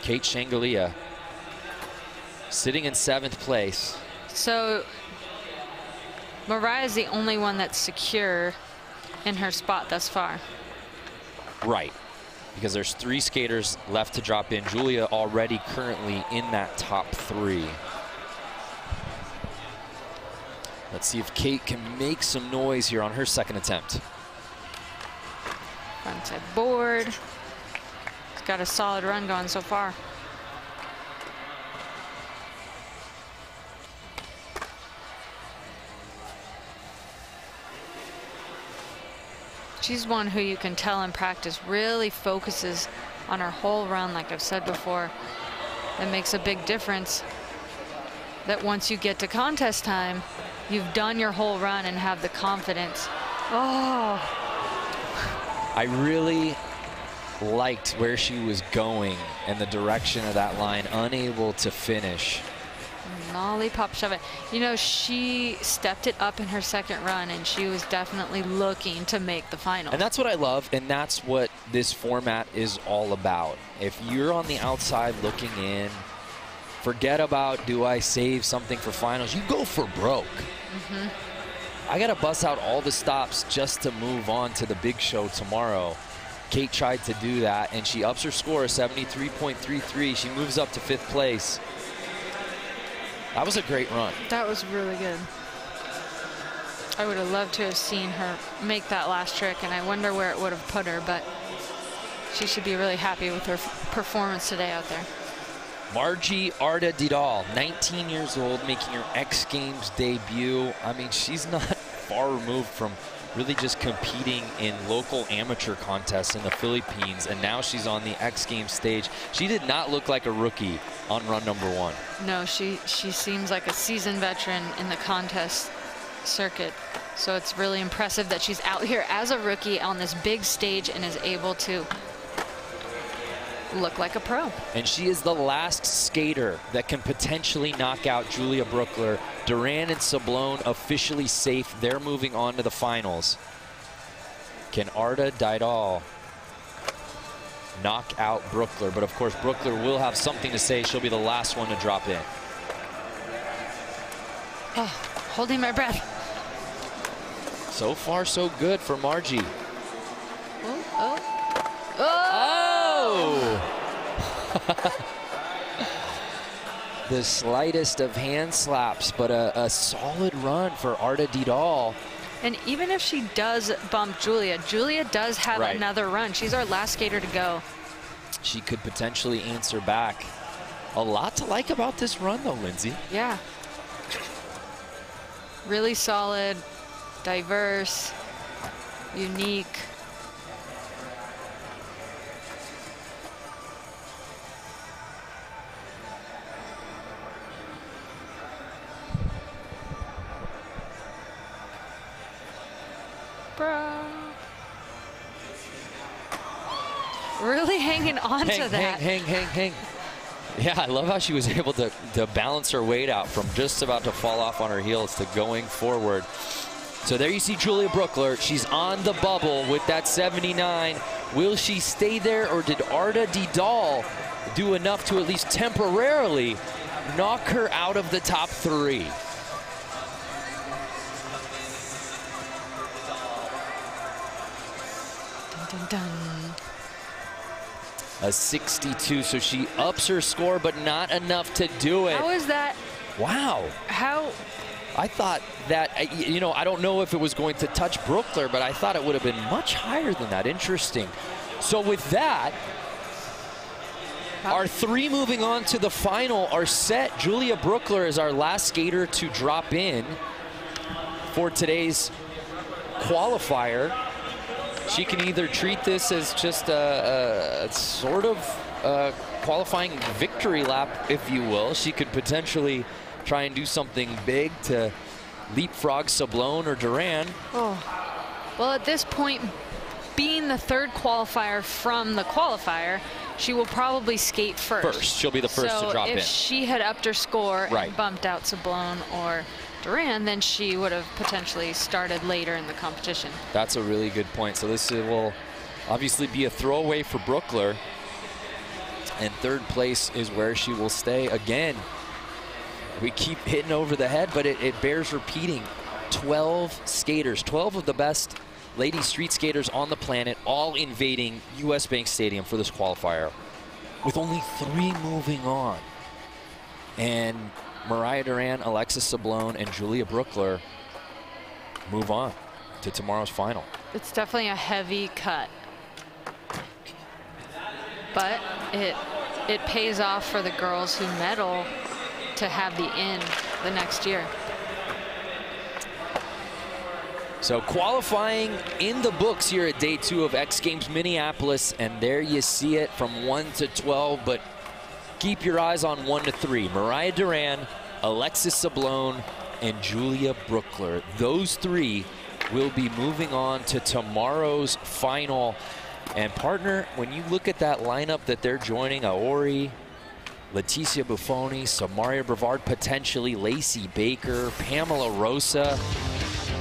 Kate Jingiliya sitting in 7th place. So Mariah is the only one that's secure in her spot thus far. Right, because there's 3 skaters left to drop in. Julia already currently in that top 3. Let's see if Kate can make some noise here on her second attempt. Frontside board. She's got a solid run going so far. She's one who you can tell in practice really focuses on her whole run, like I've said before. That makes a big difference. That once you get to contest time, you've done your whole run and have the confidence. Oh. I really liked where she was going and the direction of that line, unable to finish. Lollipop shove it. You know, she stepped it up in her second run, and she was definitely looking to make the final. And that's what I love, and that's what this format is all about. If you're on the outside looking in, forget about, do I save something for finals? You go for broke. I got to bust out all the stops just to move on to the big show tomorrow. Kate tried to do that, and she ups her score, 73.33. She moves up to 5th place. That was a great run. That was really good. I would have loved to have seen her make that last trick, and I wonder where it would have put her, but she should be really happy with her performance today out there. Margie Arda Didal, 19 years old, making her X Games debut. I mean, she's not far removed from really just competing in local amateur contests in the Philippines, and now she's on the X Games stage. She did not look like a rookie on run number 1. No, she seems like a seasoned veteran in the contest circuit. So it's really impressive that she's out here as a rookie on this big stage and is able to look like a pro. And she is the last skater that can potentially knock out Julia Brugler. Duran and Sablon officially safe. They're moving on to the finals. Can Arda Didal knock out Brugler? But of course, Brugler will have something to say. She'll be the last one to drop in. Oh, holding my breath. So far, so good for Margie. Oh, oh. Oh! The slightest of hand slaps, but a solid run for Arda Didal. And even if she does bump Julia, Julia does have another run. She's our last skater to go. She could potentially answer back. A lot to like about this run, though, Lindsay. Yeah. Really solid, diverse, unique. Really hanging on to that. Hang. Yeah, I love how she was able to balance her weight out from just about to fall off on her heels to going forward. So there you see Julia Brugler. She's on the bubble with that 79. Will she stay there, or did Arda Didal do enough to at least temporarily knock her out of the top 3? Dun, dun, dun. A 62, so she ups her score, but not enough to do it. How is that? Wow. How? I thought that, you know, I don't know if it was going to touch Brugler, but I thought it would have been much higher than that. Interesting. So with that, Our 3 moving on to the final are set. Julia Brugler is our last skater to drop in for today's qualifier. She can either treat this as just a sort of qualifying victory lap, if you will. She could potentially try and do something big to leapfrog Sablone or Duran. Oh, well, at this point, being the 3rd qualifier from the qualifier, she will probably skate first. She'll be the first to drop in. So if she had upped her score and bumped out Sablone or Duran, then she would have potentially started later in the competition. That's a really good point. So this will obviously be a throwaway for Brugler. And 3rd place is where she will stay again. We keep hitting over the head, but it bears repeating. 12 skaters, 12 of the best lady street skaters on the planet, all invading US Bank Stadium for this qualifier, with only 3 moving on. And Mariah Duran, Alexis Sablone, and Julia Brugler move on to tomorrow's final. It's definitely a heavy cut, but it pays off for the girls who medal to have the in the next year. So qualifying in the books here at day 2 of X Games Minneapolis, and there you see it from 1 to 12, but keep your eyes on 1 to 3. Mariah Duran, Alexis Sablone, and Julia Brugler. Those 3 will be moving on to tomorrow's final. And partner, when you look at that lineup that they're joining, Aori, Leticia Buffoni, Samaria Brevard, potentially Lacey Baker, Pamela Rosa.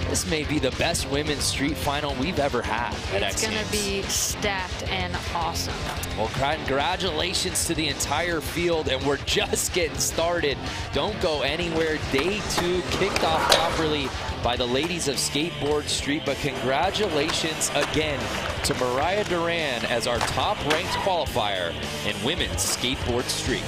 This may be the best women's street final we've ever had at X Games. It's going to be stacked and awesome. Well, congratulations to the entire field, and we're just getting started. Don't go anywhere. Day 2 kicked off properly by the ladies of Skateboard Street, but congratulations again to Mariah Duran as our top-ranked qualifier in women's Skateboard Street.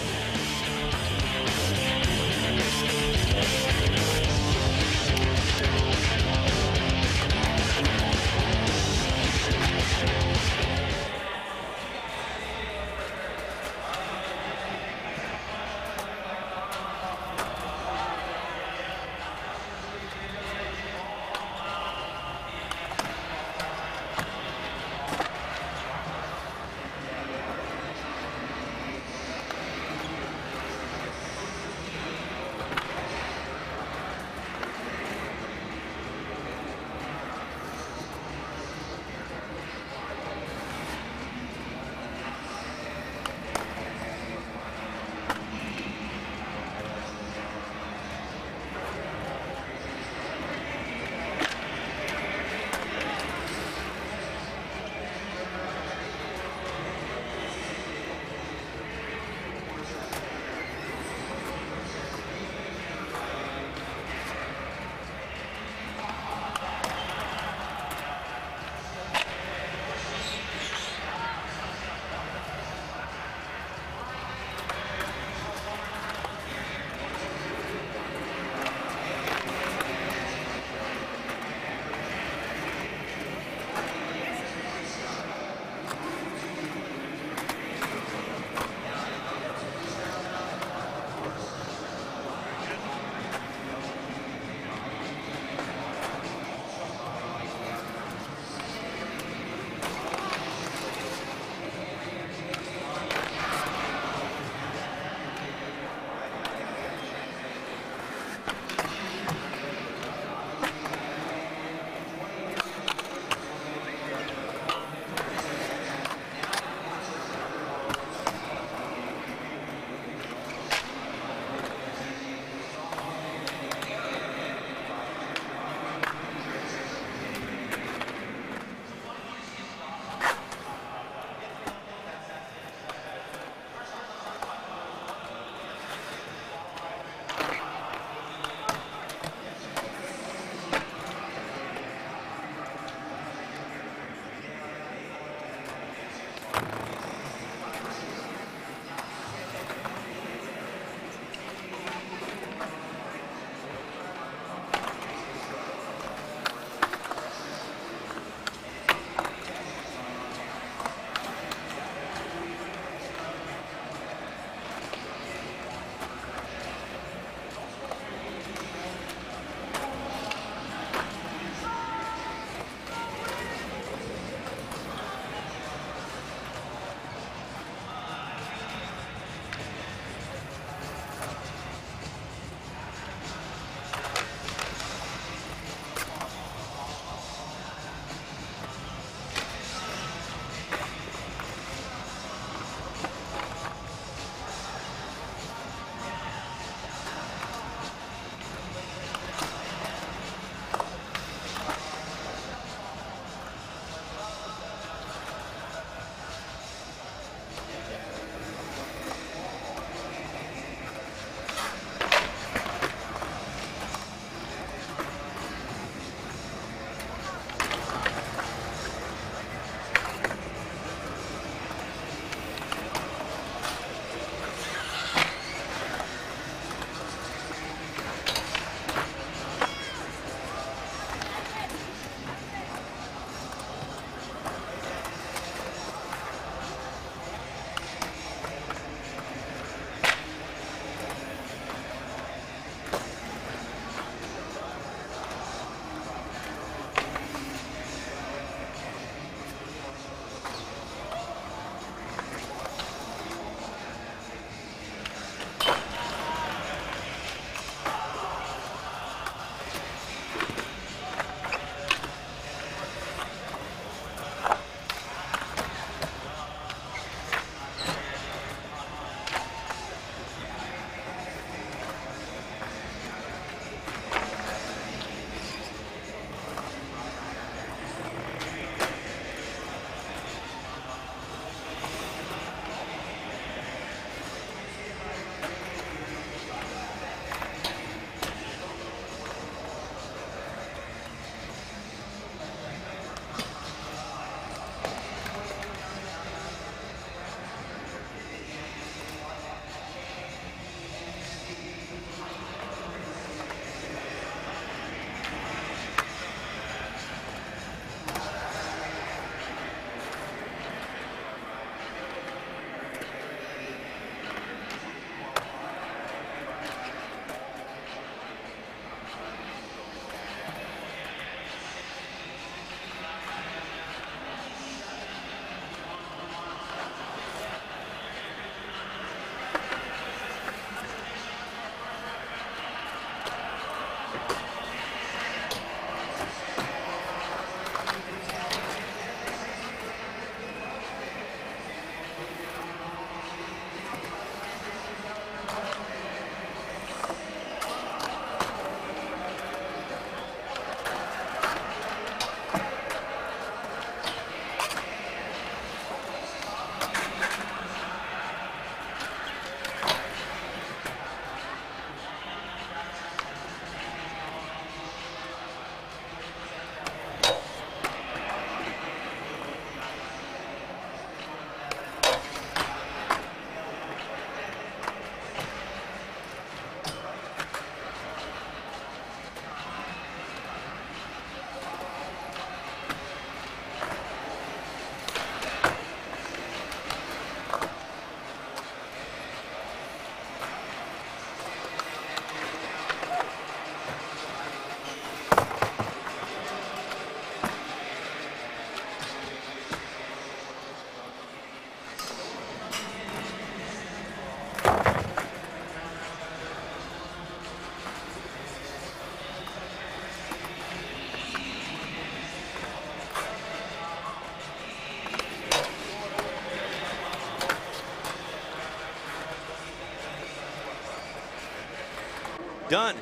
done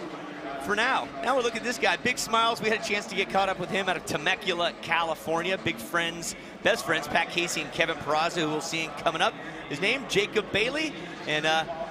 for now. Now we're looking at this guy, big smiles. We had a chance to get caught up with him out of Temecula, California. Big friends, best friends, Pat Casey and Kevin Peraza, who we'll see coming up. His name, Jacob Bailey, and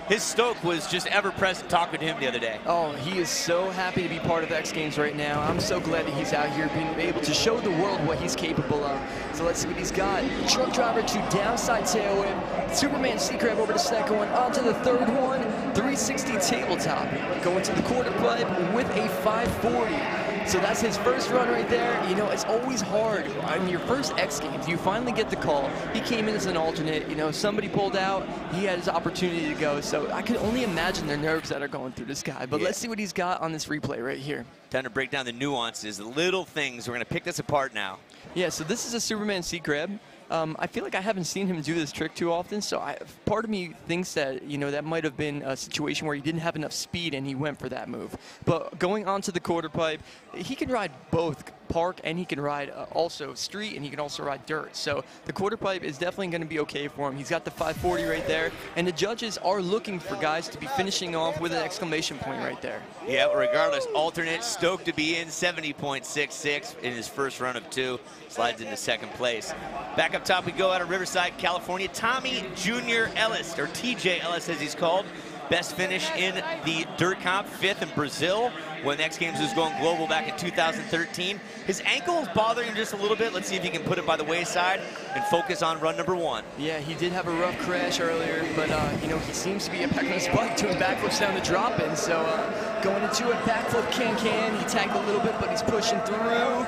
his stoke was just ever present talking to him the other day. Oh, he is so happy to be part of X Games right now. I'm so glad that he's out here being able to show the world what he's capable of. So let's see what he's got. Truck driver to downside tail whip. Superman C-crab over the second one. Onto the third one. 360 tabletop. Going to the quarter pipe with a 540. So that's his first run right there. You know, it's always hard. On your first X Games, you finally get the call. He came in as an alternate. You know, somebody pulled out. He had his opportunity to go. So I can only imagine the nerves that are going through this guy. But let's see what he's got on this replay right here. Time to break down the nuances, the little things. We're going to pick this apart now. Yeah, so this is a Superman C-crab. I feel like I haven't seen him do this trick too often, so part of me thinks that, you know, that might have been a situation where he didn't have enough speed and he went for that move. But going onto the quarter pipe, he can ride both park and he can ride also street, and he can also ride dirt. So the quarter pipe is definitely going to be okay for him. He's got the 540 right there, and the judges are looking for guys to be finishing off with an exclamation point right there. Yeah, regardless, alternate stoked to be in 70.66 in his first run of 2. Slides into second place. Back up top we go out of Riverside, California. Tommy Jr. Ellis, or TJ Ellis as he's called. Best finish in the dirt comp, 5th in Brazil when the X Games was going global back in 2013. His ankle is bothering him just a little bit. Let's see if he can put it by the wayside and focus on run number 1. Yeah, he did have a rough crash earlier, but you know, he seems to be impacting his bike, doing backflips down the drop-in. So going into a backflip can-can, he tagged a little bit, but he's pushing through.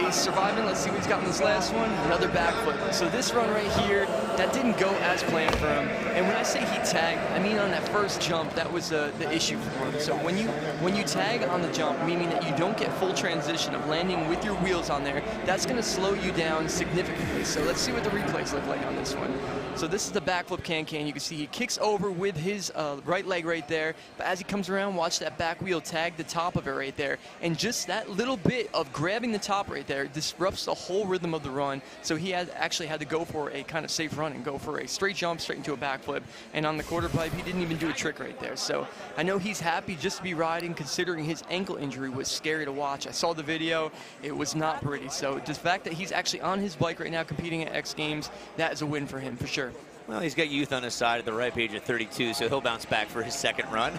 He's surviving. Let's see what he's got in this last one. Another backflip. So this run right here, that didn't go as planned for him. And when I say he tagged, I mean on that first jump, that was the issue for him. So when you tag on the jump, meaning that you don't get full transition of landing with your wheels on there, that's going to slow you down significantly. So let's see what the replays look like on this one. So this is the backflip can-can. You can see he kicks over with his right leg right there, but as he comes around, watch that back wheel tag the top of it right there. And just that little bit of grabbing the top right there disrupts the whole rhythm of the run. So he actually had to go for a kind of safe run and go for a straight jump straight into a backflip. And on the quarter pipe, he didn't even do a trick right there. So I know he's happy just to be riding, considering his ankle injury was scary to watch. I saw the video. It was not pretty. So the fact that he's actually on his bike right now competing at X Games, that is a win for him for sure. Well, he's got youth on his side at the ripe age of 32, so he'll bounce back for his second run.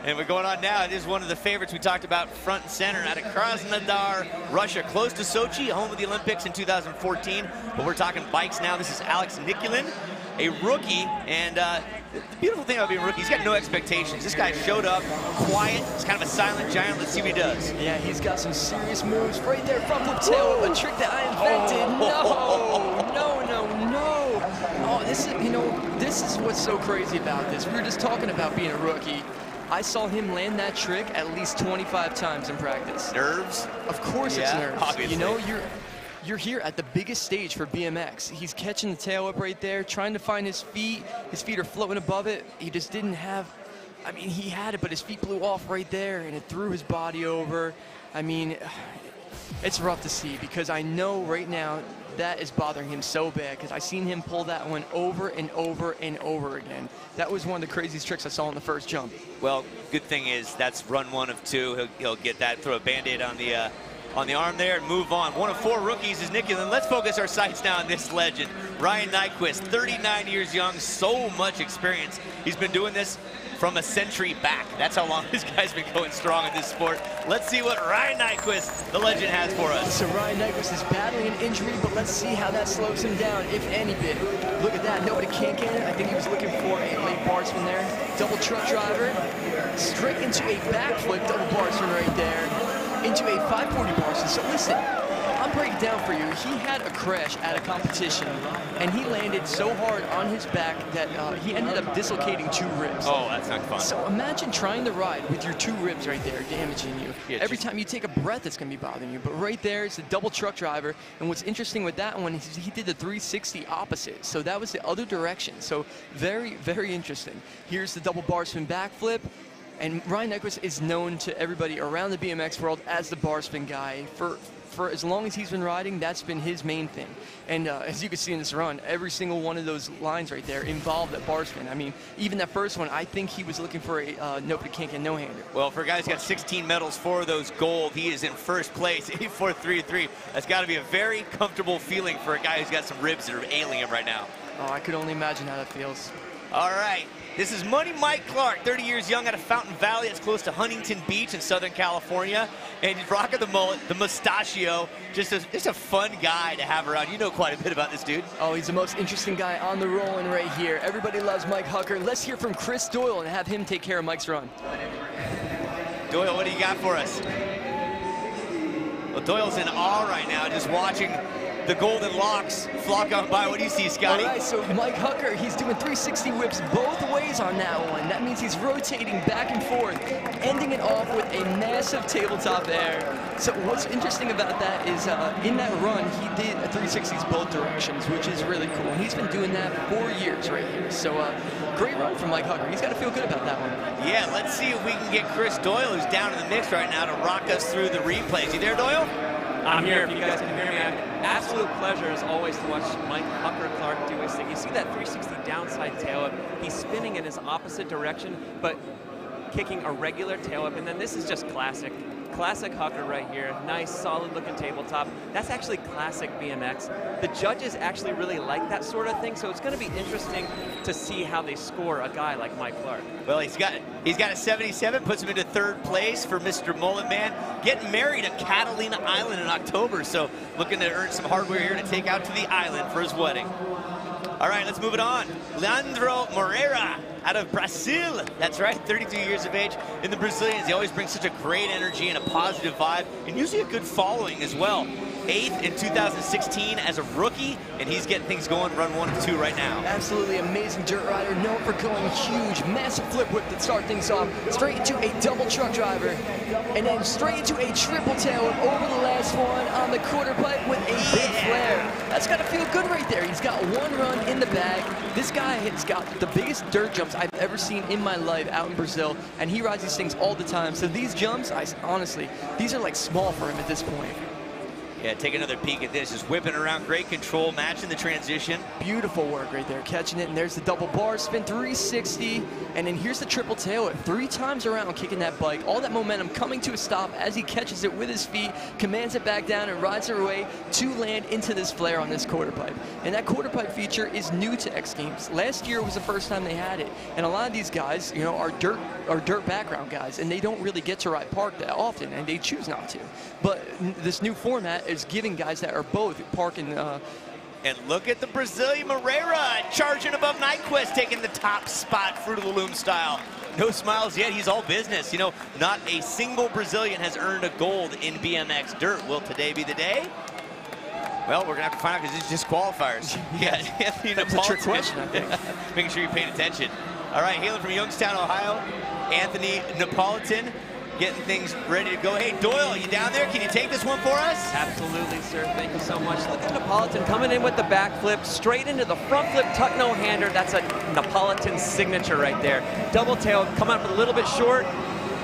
And we're going on now. It is one of the favorites we talked about front and center out of Krasnodar, Russia, close to Sochi, home of the Olympics in 2014. But we're talking bikes now. This is Alex Nikulin, a rookie. And the beautiful thing about being a rookie, he's got no expectations. This guy showed up quiet. He's kind of a silent giant. Let's see what he does. Yeah, he's got some serious moves right there. Front flip tail, a trick that I invented. No. Oh, this is, you know, this is what's so crazy about this. We were just talking about being a rookie. I saw him land that trick at least 25 times in practice. Nerves? Of course it's nerves. Obviously. You know, you're here at the biggest stage for BMX. He's catching the tail whip right there, trying to find his feet. His feet are floating above it. He just didn't have, I mean, he had it, but his feet blew off right there, and it threw his body over. I mean, it's rough to see, because I know right now that is bothering him so bad, because I've seen him pull that one over and over and over again. That was one of the craziest tricks I saw in the first jump. Well, good thing is that's run 1 of 2. He'll get that, throw a Band-Aid on the arm there and move on. 1 of 4 rookies is Nicky. And let's focus our sights now on this legend, Ryan Nyquist, 39 years young, so much experience. He's been doing this from a century back. That's how long this guy's been going strong in this sport. Let's see what Ryan Nyquist, the legend, has for us. So Ryan Nyquist is battling an injury, but let's see how that slows him down, if any bit. Look at that, nobody can't get it. I think he was looking for a late barsman there. Double truck driver, straight into a backflip double barsman right there, into a 540 barsman. So listen, I'm breaking down for you. He had a crash at a competition, and he landed so hard on his back that he ended up dislocating 2 ribs. Oh, that's not fun. So imagine trying to ride with your 2 ribs right there damaging you. Yeah, every time you take a breath, it's going to be bothering you. But right there is the double truck driver, and what's interesting with that one is he did the 360 opposite. So that was the other direction. So very, very interesting. Here's the double bar spin backflip. And Ryan Nyquist is known to everybody around the BMX world as the bar spin guy. For as long as he's been riding, that's been his main thing. And as you can see in this run, every single one of those lines right there involved that bar spin. I mean, even that first one, I think he was looking for a nobody can't no-hander. Well, for a guy who's got 16 medals, 4 of those gold, he is in first place, 84.33. That's got to be a very comfortable feeling for a guy who's got some ribs that are ailing him right now. Oh, I could only imagine how that feels. All right. This is Money Mike Clark, 30 years young, out of Fountain Valley. That's close to Huntington Beach in Southern California. And he's rocking the mullet, the mustachio. Just a fun guy to have around. You know quite a bit about this dude. Oh, he's the most interesting guy on the rolling right here. Everybody loves Mike Hucker. Let's hear from Chris Doyle and have him take care of Mike's run. Doyle, what do you got for us? Well, Doyle's in awe right now, just watching the golden locks flock on by. What do you see, Scotty? All right, so Mike Hucker, he's doing 360 whips both ways on that one. That means he's rotating back and forth, ending it off with a massive tabletop air. So what's interesting about that is in that run, he did a 360s both directions, which is really cool. And he's been doing that for years right here. So great run from Mike Hucker. He's got to feel good about that one. Yeah, let's see if we can get Chris Doyle, who's down in the mix right now, to rock us through the replays. You there, Doyle? I'm here. If you guys can hear me, I have absolute pleasure as always to watch Mike Hucker Clark do his thing. You see that 360 downside tail whip. He's spinning in his opposite direction, but kicking a regular tail whip. And then this is just classic Hucker right here. Nice, solid looking tabletop. That's actually classic BMX. The judges actually really like that sort of thing, so it's going to be interesting to see how they score a guy like Mike Clark. Well, he's got a 77, puts him into third place for Mr. Mullet Man. Getting married at Catalina Island in October, so looking to earn some hardware here to take out to the island for his wedding. All right, let's move it on. Leandro Moreira out of Brazil. That's right, 32 years of age. And the Brazilians, they always bring such a great energy and a positive vibe, and usually a good following as well. 8th in 2016 as a rookie, and he's getting things going, run 1 of 2 right now. Absolutely amazing dirt rider, known for going huge, massive flip whip to start things off, straight into a double truck driver, and then straight into a triple tail whip over the last one on the quarter pipe with a big flare. That's got to feel good right there. He's got one run in the bag. This guy has got the biggest dirt jumps I've ever seen in my life out in Brazil, and he rides these things all the time. So these jumps, honestly, these are like small for him at this point. Yeah, take another peek at this. Just whipping around, great control, matching the transition. Beautiful work right there, catching it, and there's the double bar spin, 360, and then here's the triple tail whip, 3 times around kicking that bike. All that momentum coming to a stop as he catches it with his feet, commands it back down, and rides it away to land into this flare on this quarter pipe. And that quarter pipe feature is new to X Games. Last year was the first time they had it, and a lot of these guys, you know, are dirt background guys, and they don't really get to ride park that often, and they choose not to. But this new format is giving guys that are both parking. And look at the Brazilian Moreira charging above Nyquist, taking the top spot, Fruit of the Loom style. No smiles yet, he's all business. You know, not a single Brazilian has earned a gold in BMX dirt. Will today be the day? Well, we're gonna have to find out because it's just qualifiers. Yeah, Anthony That was a trick question, I think. Making sure you're paying attention. All right, hailing from Youngstown, Ohio, Anthony Napolitan, getting things ready to go. Hey, Doyle, you down there? Can you take this one for us? Absolutely, sir. Thank you so much. Look at Napolitan coming in with the backflip, straight into the front flip tuck no-hander. That's a Napolitan signature right there. Double tail, coming up a little bit short.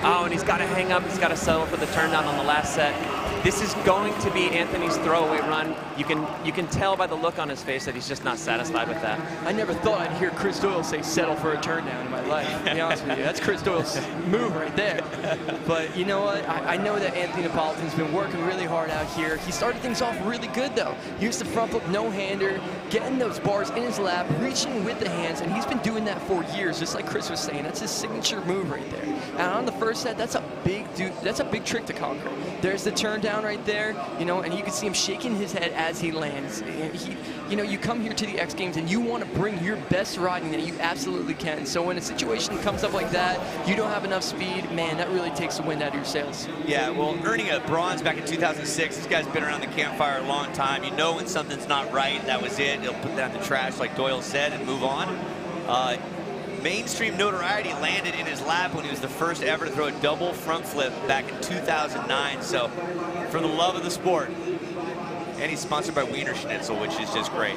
Oh, and he's got to hang up. He's got to settle for the turn down on the last set. This is going to be Anthony's throwaway run. You can tell by the look on his face that he's just not satisfied with that. I never thought I'd hear Chris Doyle say settle for a turn down in my life, to be honest with you. That's Chris Doyle's move right there. But you know what? I know that Anthony Napolitan's been working really hard out here. He started things off really good, though. Used the front flip no-hander, getting those bars in his lap, reaching with the hands, and he's been doing that for years, just like Chris was saying. That's his signature move right there. And on the first set, that's a big trick to conquer. There's the turn down right there, you know, and you can see him shaking his head as he lands. You know, you come here to the X Games and you want to bring your best riding that you absolutely can. So when a situation comes up like that, you don't have enough speed, man, that really takes the wind out of your sails. Yeah, well, earning a bronze back in 2006, this guy's been around the campfire a long time. You know when something's not right, that was it. He'll put that in the trash, like Doyle said, and move on. Mainstream notoriety landed in his lap when he was the first ever to throw a double front flip back in 2009. So, for the love of the sport. And he's sponsored by Wiener Schnitzel, which is just great.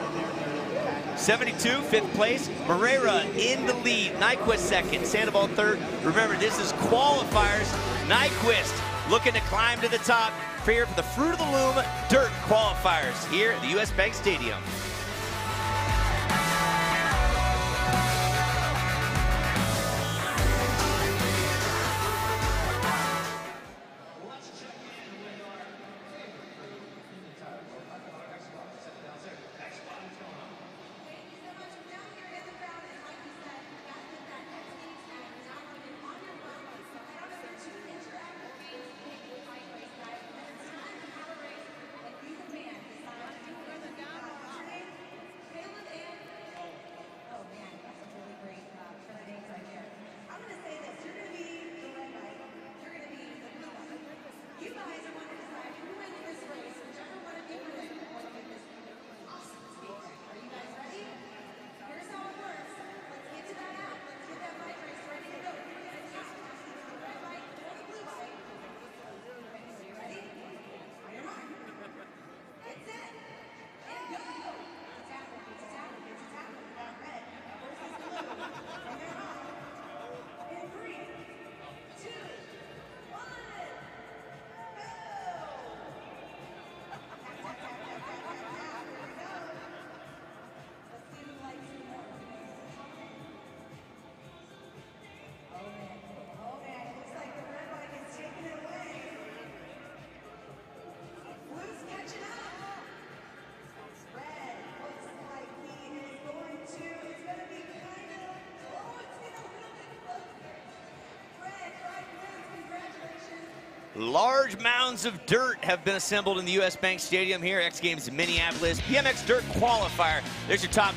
72, fifth place. Mariah in the lead. Nyquist second. Sandoval third. Remember, this is qualifiers. Nyquist looking to climb to the top. Here for the Fruit of the Loom Dirt Qualifiers here at the US Bank Stadium. Large mounds of dirt have been assembled in the US Bank Stadium here, X Games Minneapolis. BMX Dirt Qualifier. There's your top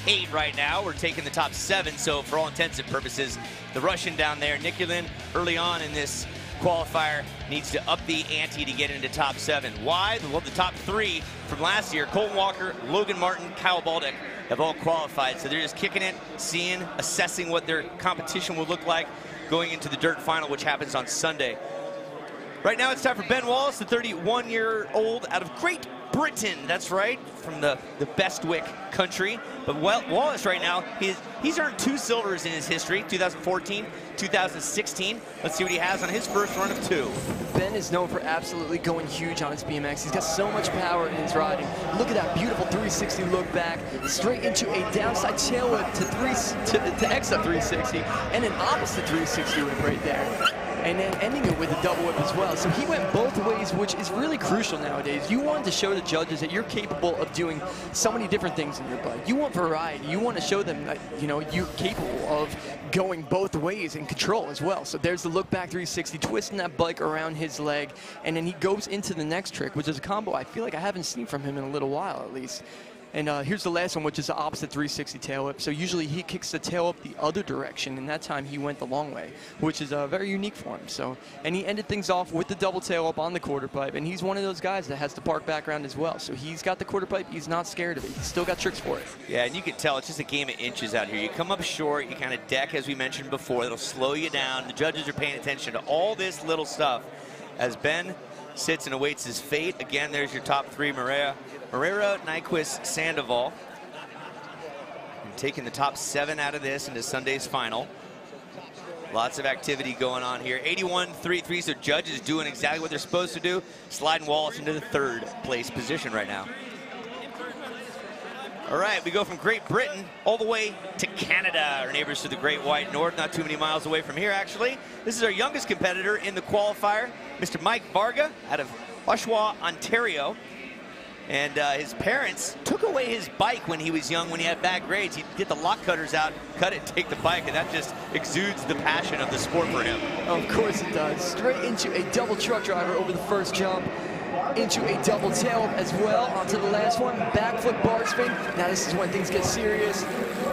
8 right now. We're taking the top 7, so for all intents and purposes, the Russian down there, Nicky Lynn, early on in this qualifier, needs to up the ante to get into top 7. Why? Well, the top 3 from last year, Colton Walker, Logan Martin, Kyle Baldick, have all qualified. So they're just kicking it, seeing, assessing what their competition will look like going into the dirt final, which happens on Sunday. Right now it's time for Ben Wallace, the 31-year-old out of Great Britain. That's right, from the Bestwick country. But Wallace right now, he's earned 2 silvers in his history, 2014, 2016. Let's see what he has on his first run of 2. Ben is known for absolutely going huge on his BMX. He's got so much power in his riding. Look at that beautiful 360 look back, straight into a downside tail whip to exit 360, and an opposite 360 whip right there. And then ending it with a double whip as well. So he went both ways, which is really crucial nowadays. You want to show the judges that you're capable of doing so many different things in your bike. You want variety. You want to show them that, you know, you're capable of going both ways in control as well. So there's the look back 360, twisting that bike around his leg, and then he goes into the next trick, which is a combo I feel like I haven't seen from him in a little while at least. And here's the last one, which is the opposite 360 tail whip. So usually he kicks the tail up the other direction, and that time he went the long way, which is very unique for him. So, and he ended things off with the double tail up on the quarter pipe, and he's one of those guys that has the park background as well. So he's got the quarter pipe, he's not scared of it. He's still got tricks for it. Yeah, and you can tell it's just a game of inches out here. You come up short, you kind of deck, as we mentioned before, it'll slow you down. The judges are paying attention to all this little stuff as Ben sits and awaits his fate. Again, there's your top 3, Mariah, Nyquist, Sandoval. And taking the top 7 out of this into Sunday's final. Lots of activity going on here. 81-3-3, so judges doing exactly what they're supposed to do. Sliding Wallace into the 3rd place position right now. All right, we go from Great Britain all the way to Canada, our neighbors to the Great White North, not too many miles away from here, actually. This is our youngest competitor in the qualifier, Mr. Mike Varga out of Oshawa, Ontario. And his parents took away his bike when he was young, when he had bad grades. He'd get the lock cutters out, cut it, take the bike, and that just exudes the passion of the sport for him. Of course it does. Straight into a double truck driver over the first jump, into a double tail as well, onto the last one, backflip bar spin. Now this is when things get serious.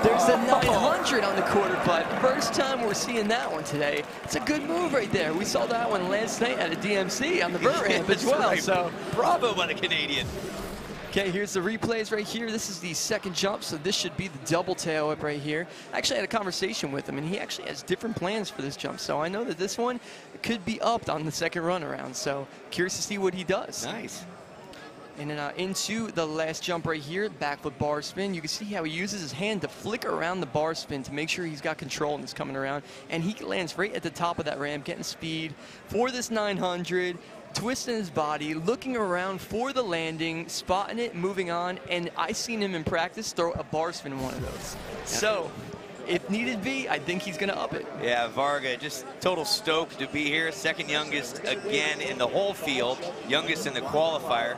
There's the 900 on the quarter pipe. First time we're seeing that one today. It's a good move right there. We saw that one last night at a DMC on the vert ramp as well. Right. So bravo by the Canadian. Okay, here's the replays right here. This is the second jump, so this should be the double tail whip right here. I actually had a conversation with him, and he actually has different plans for this jump. So I know that this one could be upped on the second run around. So curious to see what he does. Nice. And then into the last jump right here, backflip bar spin. You can see how he uses his hand to flick around the bar spin to make sure he's got control and it's coming around. And he lands right at the top of that ramp, getting speed for this 900. Twisting his body, looking around for the landing, spotting it, moving on, and I seen him in practice throw a bar spin in one of those. So, if needed be, I think he's gonna up it. Yeah, Varga just total stoked to be here. Second youngest again in the whole field, youngest in the qualifier.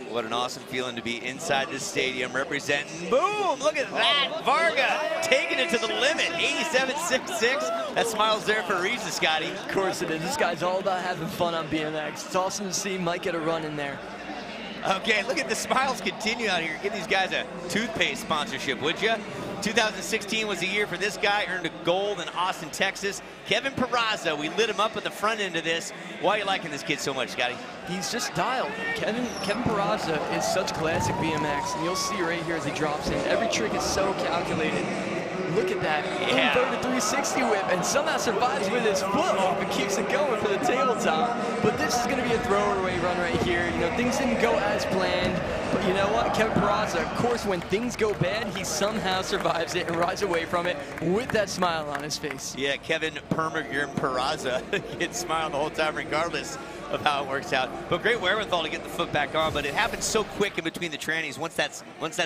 What an awesome feeling to be inside this stadium representing. Boom! Look at that! Varga taking it to the limit. 87.66. That smile's there for a reason, Scotty. Of course it is. This guy's all about having fun on BMX. It's awesome to see Mike get a run in there. Okay, look at the smiles continue out here. Give these guys a toothpaste sponsorship, would you? 2016 was the year for this guy, earned a gold in Austin, Texas. Kevin Peraza, we lit him up at the front end of this. Why are you liking this kid so much, Scotty? He's just dialed. Kevin Peraza is such classic BMX, and you'll see right here as he drops in. Every trick is so calculated. Look at that, inverted 360 whip, and somehow survives with his foot off and keeps it going for the tabletop. But this is gonna be a throwaway run right here. You know, things didn't go as planned, but you know what? Kevin Peraza, of course, when things go bad, he somehow survives it and rides away from it with that smile on his face. Yeah, Kevin Peraza gets smiling the whole time regardless of how it works out. But great wherewithal to get the foot back on, but it happens so quick in between the trannies. Once that's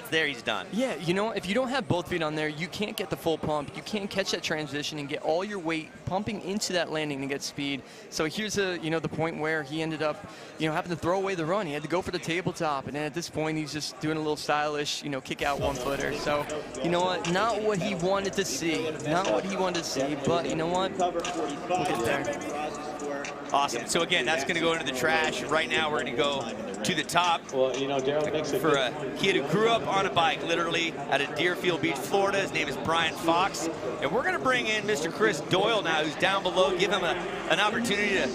there, he's done. Yeah, you know, if you don't have both feet on there, you can't get the full pump. You can't catch that transition and get all your weight pumping into that landing to get speed. So here's the point where he ended up, having to throw away the run. He had to go for the tabletop, and then at this point, he's just doing a little stylish, kick out one footer. So, you know what? Not what he wanted to see. Not what he wanted to see, but you know what? We'll get there. Awesome. So again, that's going to go into the trash. Right now, we're going to go to the top for a kid who grew up on a bike, literally out of Deerfield Beach, Florida. His name is Bryan Fox, and we're going to bring in Mr. Chris Doyle now, who's down below. Give him an opportunity to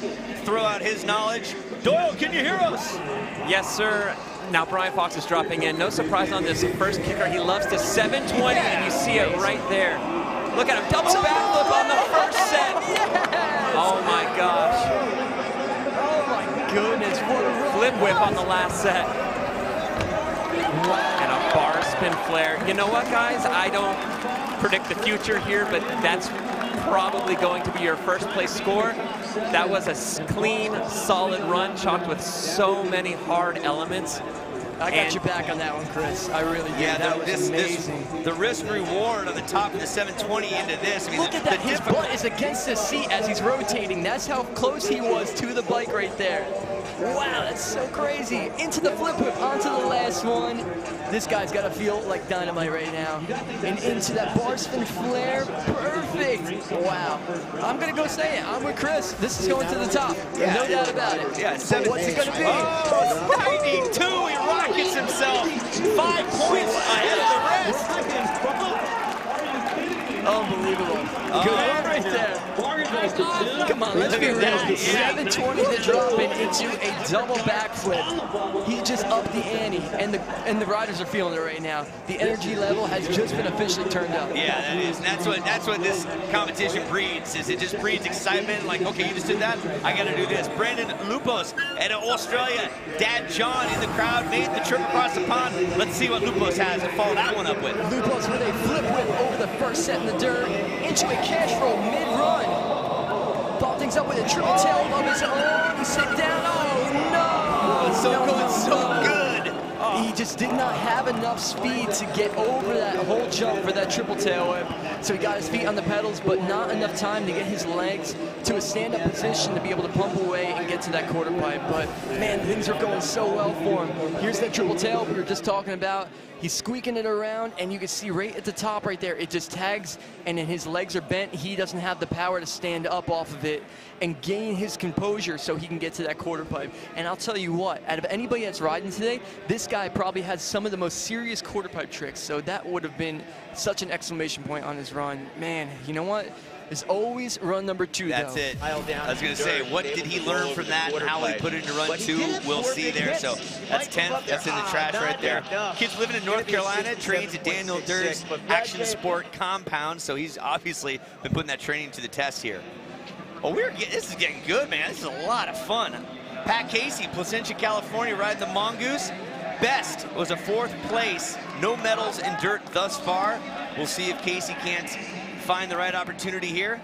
throw out his knowledge. Doyle, can you hear us? Yes, sir. Now Bryan Fox is dropping in. No surprise on this first kicker. He loves the 720, and you see it right there. Look at him, double backflip on the first set. Yes! Oh my gosh. Oh my goodness, what a flip whip on the last set. Wow. And a bar spin Flair. You know what, guys? I don't predict the future here, but that's probably going to be your first place score. That was a clean, solid run, chocked with so many hard elements. I got your back on that one, Chris. I really did. Yeah, that was amazing. The risk reward on the top of the 720 into this. I mean, look at that. His butt is against the seat as he's rotating. That's how close he was to the bike right there. Wow, that's so crazy. Into the flip whip, onto the last one. This guy's got to feel like dynamite right now. And into that bar spin Flair. Perfect. Wow. I'm going to go say it. I'm with Chris. This is going to the top. Yeah. No doubt about it. Yeah, what's it going to be? Oh, 92. He rockets himself 5 points ahead of the rest. Unbelievable. Good one right there. Come on, let's be real. 720 to drop it into a double backflip. He just upped the ante, and the riders are feeling it right now. The energy level has just been officially turned up. Yeah, that is. And that's what this competition breeds. Is it just breeds excitement? Like, okay, you just did that. I got to do this. Brandon Lupos out of Australia. Dad John in the crowd made the trip across the pond. Let's see what Lupos has to follow that one up with. Lupos with a flip whip over the first set in the dirt into a cash roll mid-run. Followed things up with a triple tail of his own. He sat down. Oh no! It's so good, so good. He just did not have enough speed to get over that whole jump for that triple tail whip. So he got his feet on the pedals, but not enough time to get his legs to a stand-up position to be able to pump away and get to that quarter pipe. But man, things are going so well for him. Here's that triple tail we were just talking about. He's squeaking it around, and you can see right at the top right there, it just tags, and then his legs are bent. He doesn't have the power to stand up off of it and gain his composure so he can get to that quarter pipe. And I'll tell you what, out of anybody that's riding today, this guy probably has some of the most serious quarter pipe tricks, so that would have been such an exclamation point on his run. Man, you know what? There's always run number 2, That's though. it. I was going to say, what did he learn from that and how he put it into run 2? We'll see there. So that's 10th. That's in the trash right there. Kid's living in North Carolina, trains at Daniel Durr's Action Sport Compound. So he's obviously been putting that training to the test here. Oh, this is getting good, man. This is a lot of fun. Pat Casey, Placentia, California, riding the Mongoose. Best was a 4th place. No medals in dirt thus far. We'll see if Casey can't find the right opportunity here.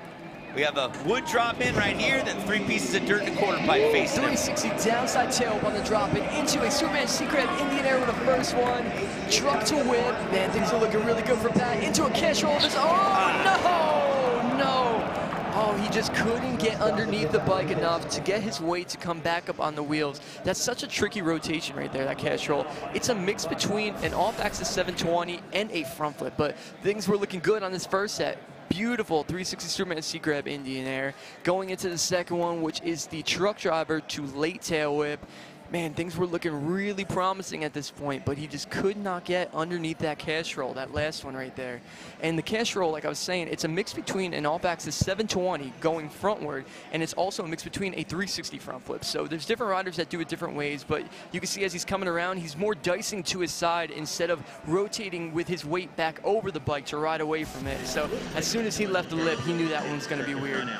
We have a wood drop in right here, then 3 pieces of dirt and a quarter pipe facing him. 360 downside tail up on the drop in into a Superman secret Indian air with the first one. Truck to whip. Man, things are looking really good for Pat. Into a cash roll of his own. No. Oh, he just couldn't get underneath the bike enough to get his weight to come back up on the wheels. That's such a tricky rotation right there, that cash roll. It's a mix between an off-axis 720 and a front flip, but things were looking good on this first set. Beautiful 360 Superman C-grab Indian air. Going into the second one, which is the truck driver to late tail whip. Man, things were looking really promising at this point, but he just could not get underneath that cash roll, that last one right there. And the cash roll, like I was saying, it's a mix between an off-axis 720 going frontward, and it's also a mix between a 360 front flip. So there's different riders that do it different ways, but you can see as he's coming around, he's more dicing to his side instead of rotating with his weight back over the bike to ride away from it. So as soon as he left the lip, he knew that one was going to be weird.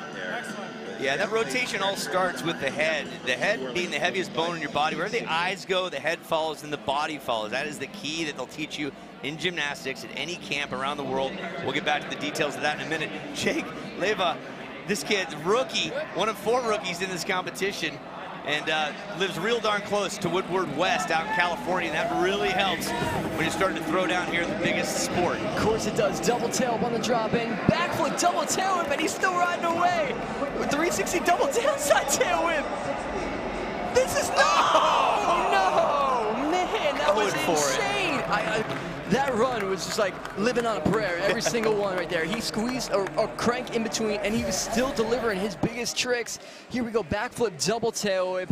Yeah, that rotation all starts with the head. The head being the heaviest bone in your body. Where the eyes go, the head follows and the body follows. That is the key that they'll teach you in gymnastics at any camp around the world. We'll get back to the details of that in a minute. Jake Leva, this kid's rookie, one of 4 rookies in this competition, and lives real darn close to Woodward West out in California, and that really helps when you're starting to throw down here in the biggest sport. Of course it does. Double tail up on the drop in. Backflip, double tail whip, and he's still riding away with 360 double downside tail whip. This is no, man, that was insane. That run was just like living on a prayer, every single one right there. He squeezed a crank in between, and he was still delivering his biggest tricks. Here we go, backflip, double tail whip.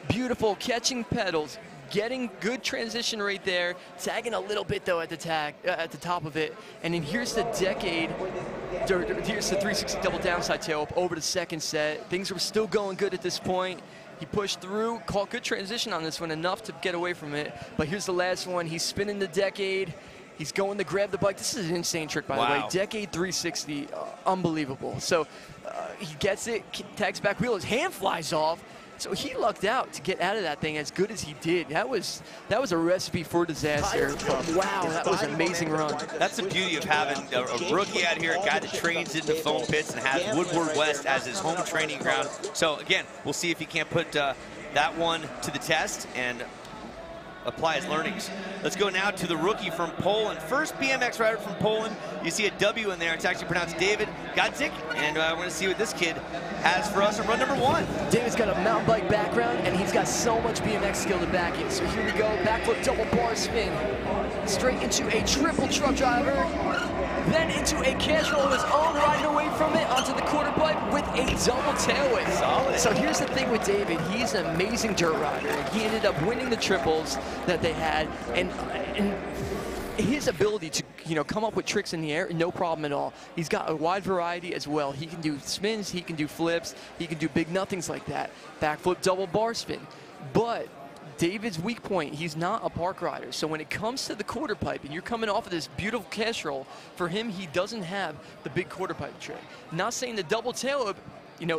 Beautiful, catching pedals, getting good transition right there, tagging a little bit though at the top of it. And then here's the decade, here's the 360 double downside tail up over the second set. Things were still going good at this point. He pushed through, caught good transition on this one, enough to get away from it. But here's the last one. He's spinning the decade. He's going to grab the bike. This is an insane trick, by the way. Decade 360, unbelievable. So he gets it, tags back wheel, his hand flies off. So he lucked out to get out of that thing as good as he did. That was a recipe for disaster. Wow, that was an amazing run. That's the beauty of having a rookie out here, a guy that trains in the foam pits and has Woodward West as his home training ground. So again, we'll see if he can't put that one to the test and apply his learnings. Let's go now to the rookie from Poland. First BMX rider from Poland. You see a W in there. It's actually pronounced David Godzik. And I want to see what this kid has for us on run number 1. David's got a mountain bike background, and he's got so much BMX skill to back it. So here we go, backflip double bar spin. Straight into a triple truck driver. Then into a cash roll of his own, riding away from it onto the quarter pipe with a double tail whip. Solid. So here's the thing with David. He's an amazing dirt rider. He ended up winning the triples that they had, and his ability to come up with tricks in the air, no problem at all. He's got a wide variety as well. He can do spins, he can do flips, he can do big nothings like that. Backflip double bar spin. But David's weak point, he's not a park rider. So when it comes to the quarter pipe, and you're coming off of this beautiful cash roll, for him, he doesn't have the big quarter pipe trick. Not saying the double tail whip,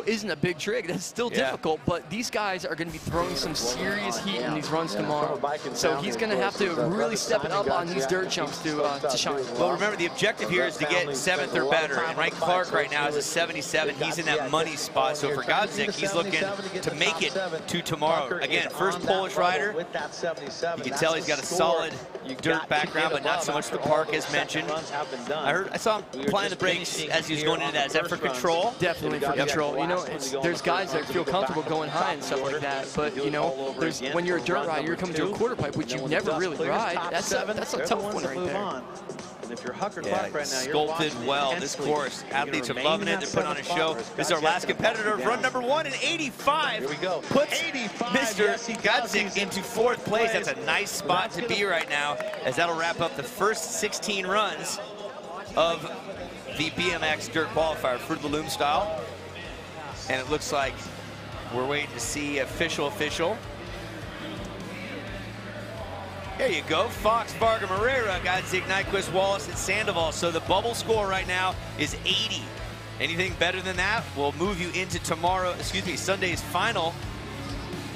isn't a big trick. That's still difficult, but these guys are going to be throwing some serious heat in these runs tomorrow. So he's going to have to really step it up on these dirt jumps to shine. Well, remember, the objective here is to get 7th or better. And Ryan Clark right now is a 77. He's in that money spot. So for God's sake, he's looking to make it to tomorrow. Again, first Polish rider. You can tell he's got a solid dirt background, but not so much the park as mentioned. I saw him applying the brakes as he was going into that. Is that for control? Definitely for control. There's guys that feel comfortable going high and stuff like that, but when you're a dirt rider, you're coming to a quarter pipe, which you never really ride. That's a tough one right there. And if you're Hucker Clark right now, sculpted well this course. Athletes are loving it. They're putting on a show. This is our last competitor of run number 1 in 85. Here we go. Puts Mr. Godzik into 4th place. That's a nice spot to be right now, as that'll wrap up the first 16 runs of the BMX Dirt Qualifier, Fruit of the Loom style. And it looks like we're waiting to see official. There you go. Fox, Varga, Moreira, Godzik, Nyquist, Wallace, and Sandoval. So the bubble score right now is 80. Anything better than that will move you into Sunday's final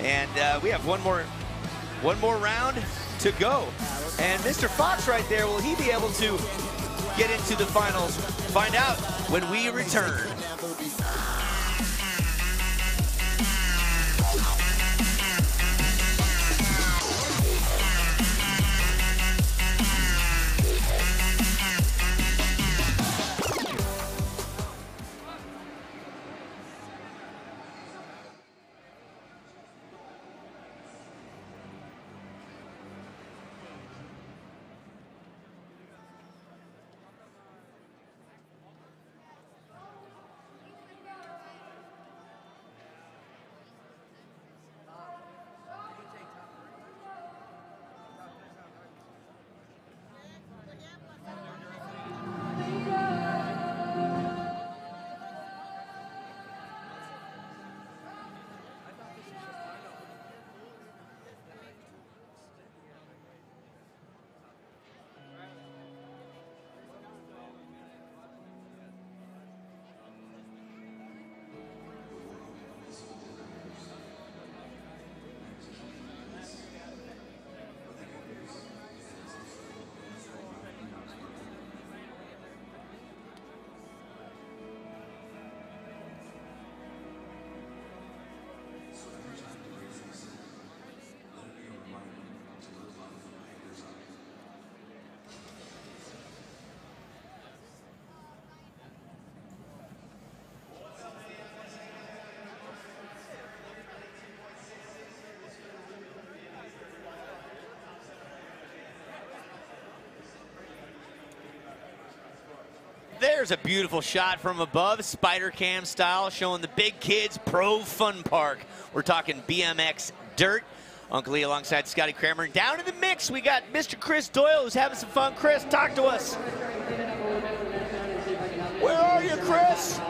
And we have one more round to go. And Mr. Fox right there, will he be able to get into the finals? Find out when we return. There's a beautiful shot from above, spider cam style, showing the big kids pro fun park. We're talking BMX dirt. Uncle Lee alongside Scotty Kramer. Down in the mix, we got Mr. Chris Doyle, who's having some fun. Chris, talk to us. Where are you, Chris?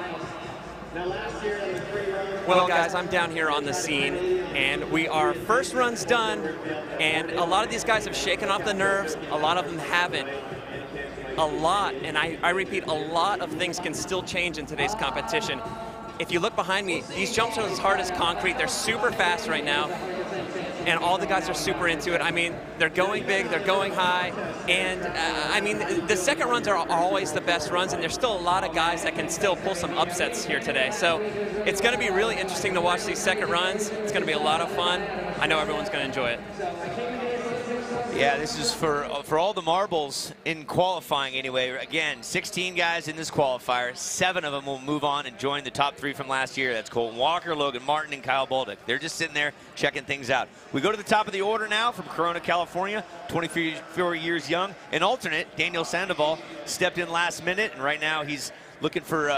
Well, guys, I'm down here on the scene, and we are first runs done, and a lot of these guys have shaken off the nerves. A lot of them haven't. A lot, and I repeat, a lot of things can still change in today's competition. If you look behind me, these jumps are as hard as concrete. They're super fast right now, and all the guys are super into it. I mean, they're going big, they're going high, and I mean, the second runs are always the best runs, and there's still a lot of guys that can still pull some upsets here today. So it's going to be really interesting to watch these second runs. It's going to be a lot of fun. I know everyone's going to enjoy it. Yeah, this is for all the marbles in qualifying anyway. Again, 16 guys in this qualifier. 7 of them will move on and join the top 3 from last year. That's Colton Walker, Logan Martin, and Kyle Bolduc. They're just sitting there checking things out. We go to the top of the order now from Corona, California, 24 years young. An alternate, Daniel Sandoval, stepped in last minute, and right now he's looking for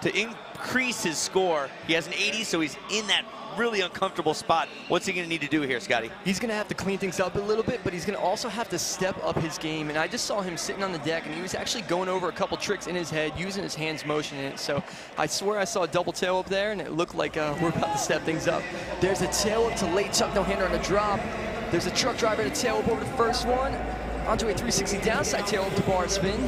to increase his score. He has an 80, so he's in that really uncomfortable spot. What's he going to need to do here, Scotty? He's going to have to clean things up a little bit, but he's going to also have to step up his game. And I just saw him sitting on the deck, and he was actually going over a couple tricks in his head, using his hands motion in it. So I swear I saw a double tail up there, and it looked like we're about to step things up. There's a tail up to late chuck no-hander on the drop. There's a truck driver to tail up over the first one. Onto a 360 downside tail up to bar spin.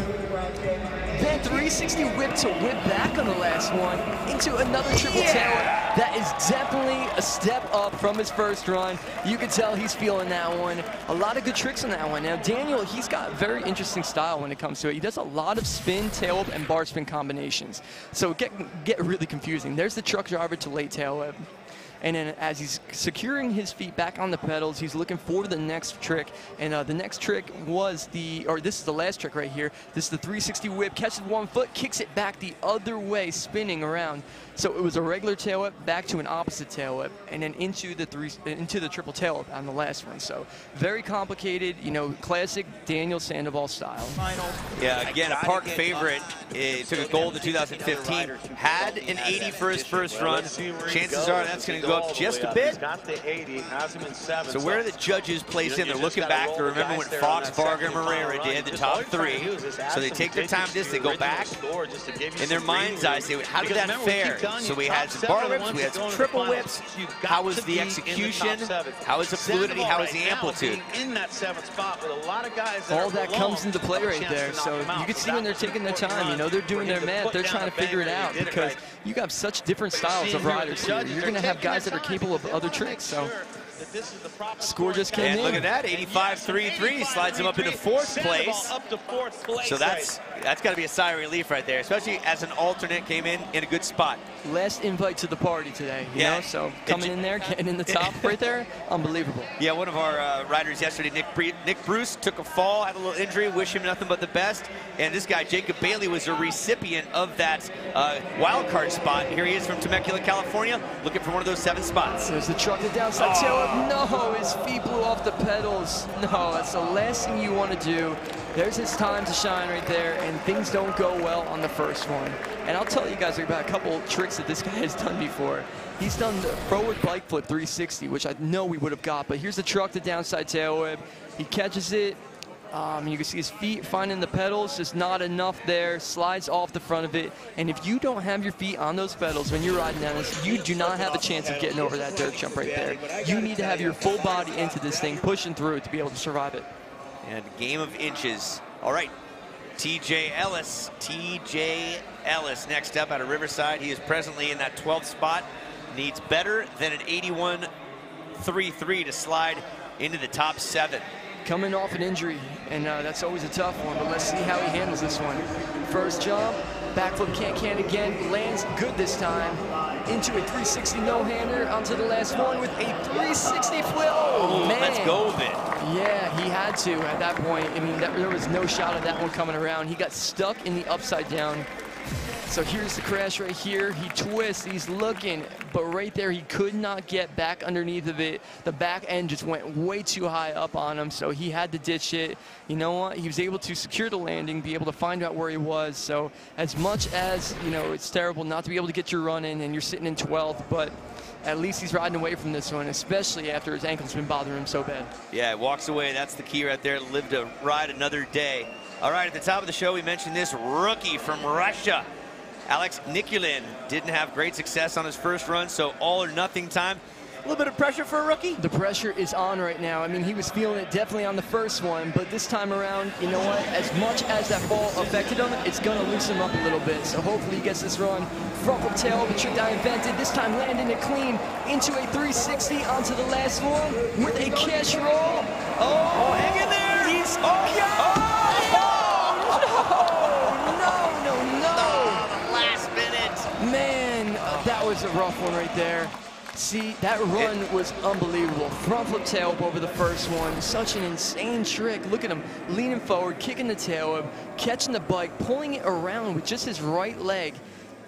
Then 360 whip to whip back on the last one into another triple tail. That is definitely a step up from his first run. You can tell he's feeling that one. A lot of good tricks on that one. Now Daniel, he's got very interesting style when it comes to it. He does a lot of spin, tail whip, and bar spin combinations. So get really confusing. There's the truck driver to late tail whip. And then as he's securing his feet back on the pedals, he's looking for the next trick. And the next trick was this is the last trick right here. This is the 360 whip, catches 1 foot, kicks it back the other way, spinning around. So it was a regular tail whip back to an opposite tail whip, and then into the triple tail whip on the last one. So very complicated, you know, classic Daniel Sandoval style. Yeah, again, a park favorite. It took a gold in 2015. Had an 80 for his first run. Chances are that's going to go up just a bit. So where are the judges placed in? They're looking back to remember when Fox, Varga, and Moreira did the top 3. So they take their time with this. They go back. In their mind's eye, say, how did that fare? So we had some bar whips, we had some triple whips. How was the execution? How was the fluidity? How was the amplitude? All that comes into play right there. So you can see when they're taking their time, you know, they're doing their math, they're trying to figure it out, because you have such different styles of riders here. You're going to have guys that are capable of other tricks. So score just came in. And look at that, 85.33 slides him up into 4th place. So that's got to be a sigh of relief right there, especially as an alternate came in a good spot. Last invite to the party today, you know, so coming in there, getting in the top right there, unbelievable. Yeah, one of our riders yesterday, Nick Bruce, took a fall, had a little injury, wish him nothing but the best. And this guy, Jacob Bailey, was a recipient of that wild card spot. Here he is from Temecula, California, looking for one of those 7 spots. There's the truck, the downside tail up. No, his feet blew off the pedals. No, that's the last thing you want to do. There's his time to shine right there, and things don't go well on the first one. And I'll tell you guys about a couple tricks that this guy has done before. He's done the forward bike flip 360, which I know we would have got, but here's the truck, the downside tail whip. He catches it. You can see his feet finding the pedals, just not enough there, slides off the front of it. And if you don't have your feet on those pedals when you're riding down this, you do not have a chance of getting over that dirt jump right there. You need to have your full body into this thing, pushing through it to be able to survive it. And game of inches. All right, TJ Ellis. TJ Ellis next up out of Riverside. He is presently in that 12th spot. Needs better than an 81.33 to slide into the top 7. Coming off an injury, and that's always a tough one, but let's see how he handles this one. First jump, backflip can again, lands good this time. Into a 360 no-hander onto the last one with a 360 flip. Oh, man. Let's go with it. Yeah, he had to at that point. I mean, there was no shot of that one coming around. He got stuck in the upside down. So here's the crash right here. He twists, he's looking, but right there he could not get back underneath of it. The back end just went way too high up on him, so he had to ditch it. You know what? He was able to secure the landing, be able to find out where he was. So as much as, you know, it's terrible not to be able to get your run in and you're sitting in 12th, but at least he's riding away from this one, especially after his ankle's been bothering him so bad. Yeah, walks away. That's the key right there. Live to ride another day. All right, at the top of the show, we mentioned this rookie from Russia. Alex Nikulin didn't have great success on his first run, so all or nothing time. A little bit of pressure for a rookie? The pressure is on right now. I mean, he was feeling it definitely on the first one, but this time around, you know what? As much as that fall affected him, it's going to loosen him up a little bit. So hopefully he gets this run. Front flip tail, the trick I invented, this time landing it clean into a 360 onto the last one with a cash roll. Oh, hang in there! He's Man, that was a rough one right there. See, that run was unbelievable. Front flip tail whip over the first one. Such an insane trick. Look at him leaning forward, kicking the tail whip, catching the bike, pulling it around with just his right leg.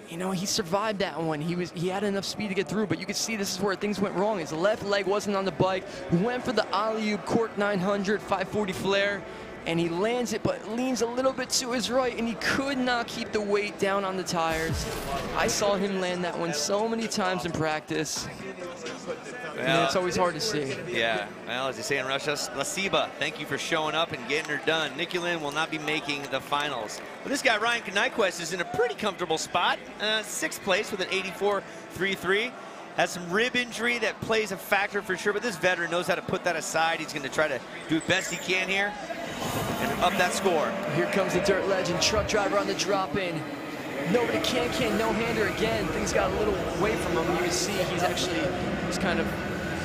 You know, he survived that one. He had enough speed to get through, but you can see this is where things went wrong. His left leg wasn't on the bike. Went for the Ollie cork 900, 540 Flair. And he lands it, but leans a little bit to his right, and he could not keep the weight down on the tires. I saw him land that one so many times in practice. Well, it's always hard to see. Yeah, well, as they say in Russia, Ceiba, thank you for showing up and getting her done. Nikulin will not be making the finals. But this guy, Ryan Knyquist, is in a pretty comfortable spot. 6th place with an 84.33. Has some rib injury that plays a factor for sure, but this veteran knows how to put that aside. He's going to try to do the best he can here and up that score. Here comes the dirt legend, truck driver on the drop-in. Nobody can no-hander again. Things got a little away from him. You can see he's kind of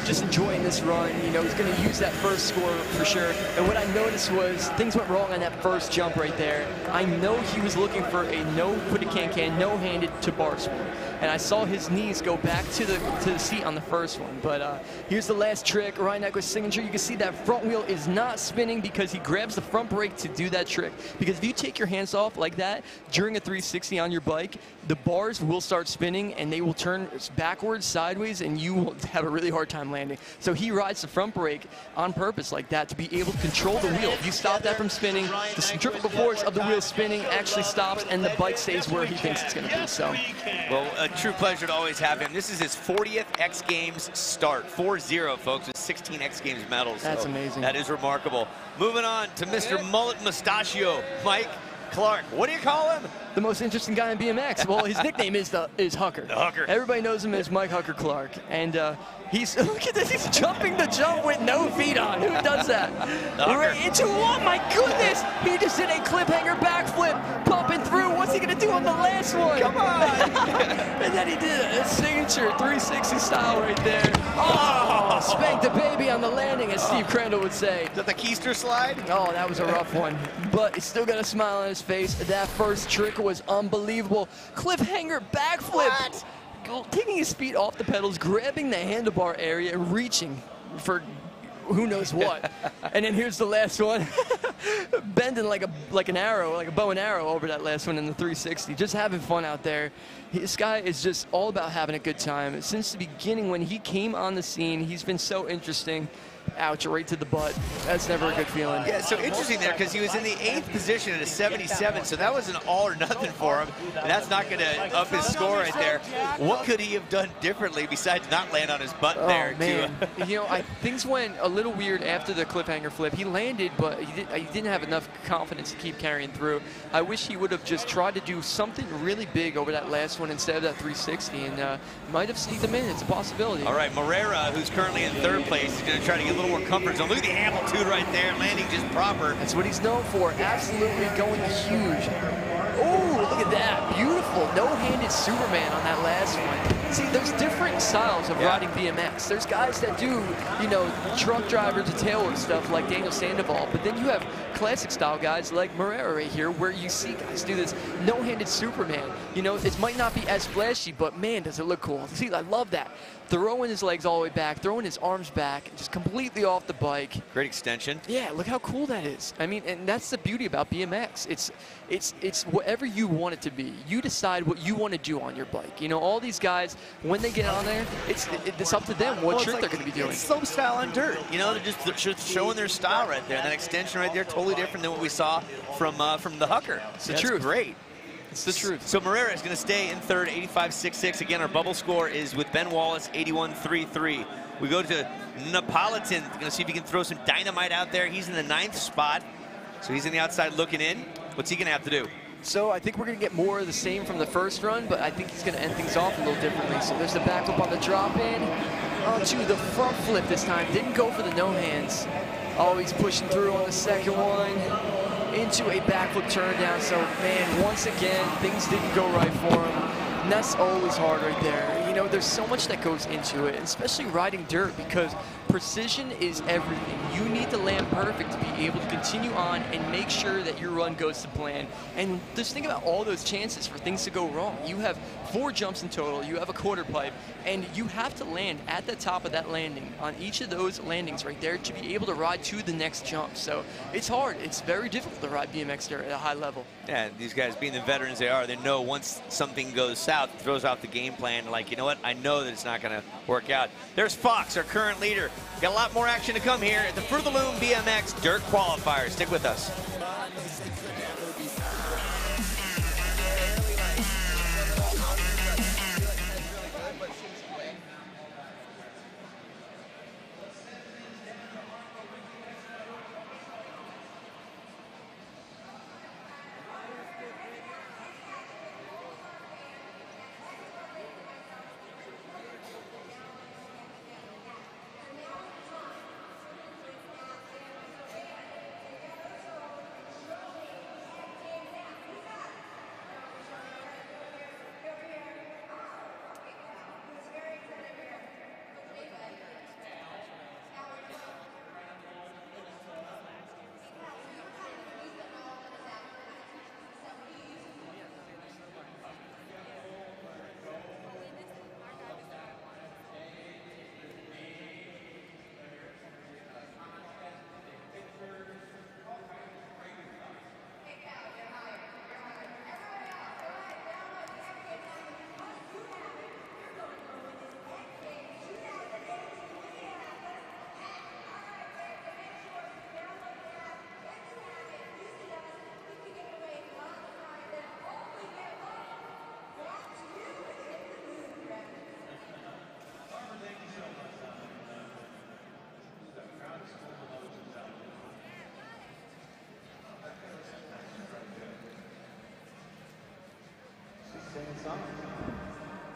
just enjoying this run. You know, he's going to use that first score for sure. And what I noticed was things went wrong on that first jump right there. I know he was looking for a no-handed to bar swing. And I saw his knees go back to the seat on the first one. But here's the last trick, Ryan Nyquist's signature. You can see that front wheel is not spinning because he grabs the front brake to do that trick. Because if you take your hands off like that during a 360 on your bike, the bars will start spinning and they will turn backwards, sideways, and you will have a really hard time landing. So he rides the front brake on purpose like that to be able to control the wheel. If you stop that from spinning, the centrifugal force of the wheel spinning actually stops and the bike stays where he thinks it's going to be. So, well, a true pleasure to always have him. This is his 40th X Games start. 4-0, folks, with 16 X Games medals. That's amazing. That is remarkable. Moving on to Mr. Mullet Mustachio, Mike Clark. What do you call him? The most interesting guy in BMX. Well, his nickname is Hucker. The Hucker. Everybody knows him as Mike Hucker Clark. And look at this, he's jumping the jump with no feet on. Who does that? Right into one, my goodness! He just did a cliffhanger backflip, pumping through. What's he gonna do on the last one? Come on! And then he did a signature 360 style right there. Oh, spanked the baby on the landing, as Steve Crandall would say. Is that the keister slide? Oh, that was a rough one. But he's still got a smile on his face. That first trick was unbelievable. Cliffhanger backflip. Taking his feet off the pedals, grabbing the handlebar area, and reaching for who knows what. And then here's the last one. Bending like an arrow, like a bow and arrow over that last one in the 360. Just having fun out there. This guy is just all about having a good time. Since the beginning, when he came on the scene, he's been so interesting. Ouch, right to the butt. That's never a good feeling. Yeah, so interesting there because he was in the 8th position at a 77, so that was an all or nothing for him. And that's not going to up his score right there. What could he have done differently besides not land on his butt there? Oh, man. You know, things went a little weird after the cliffhanger flip. He landed, but he didn't have enough confidence to keep carrying through. I wish he would have just tried to do something really big over that last one instead of that 360, and might have sneaked him in. It's a possibility. All right, Moreira, who's currently in 3rd place, is going to try to get a little more comfort zone. Look at the amplitude right there, landing just proper. That's what he's known for. Absolutely going huge. Oh, look at that. Beautiful. No-handed Superman on that last one. See, there's different styles of riding BMX. There's guys that do, you know, truck driver to tailwheel stuff like Daniel Sandoval, but then you have classic style guys like Moreira right here where you see guys do this no-handed Superman. You know, it might not be as flashy, but man, does it look cool. See, I love that. Throwing his legs all the way back, throwing his arms back, just completely off the bike. Great extension. Yeah, look how cool that is. I mean, and that's the beauty about BMX. It's whatever you want it to be. You decide what you want to do on your bike. You know, all these guys, when they get on there, it's up to them what trick they're going to be doing. It's slope style on dirt. You know, they're just showing their style right there. That extension right there, totally different than what we saw from the Hucker. It's the truth. Great. It's the truth. So Moreira is going to stay in 3rd, 85.66. Again, our bubble score is with Ben Wallace, 81.33. We go to Napolitan. Going to see if he can throw some dynamite out there. He's in the 9th spot, so he's on the outside looking in. What's he going to have to do? So I think we're going to get more of the same from the first run, but I think he's going to end things off a little differently. So there's the backflip on the drop-in. Onto the front flip this time. Didn't go for the no hands. Oh, he's pushing through on the second one. Into a backflip turn down. So, man, once again, things didn't go right for him. And that's always hard right there. You know, there's so much that goes into it, especially riding dirt, because precision is everything. You need to land perfect to be able to continue on and make sure that your run goes to plan. And just think about all those chances for things to go wrong. You have 4 jumps in total, you have a quarter pipe, and you have to land at the top of that landing on each of those landings right there to be able to ride to the next jump. So it's hard. It's very difficult to ride BMX dirt at a high level. Yeah, these guys being the veterans they are, they know once something goes south, throws off the game plan, like, you know what, I know that it's not going to work out. There's Fox, our current leader. Got a lot more action to come here at the Fruit of the Loom BMX Dirt Qualifier. Stick with us.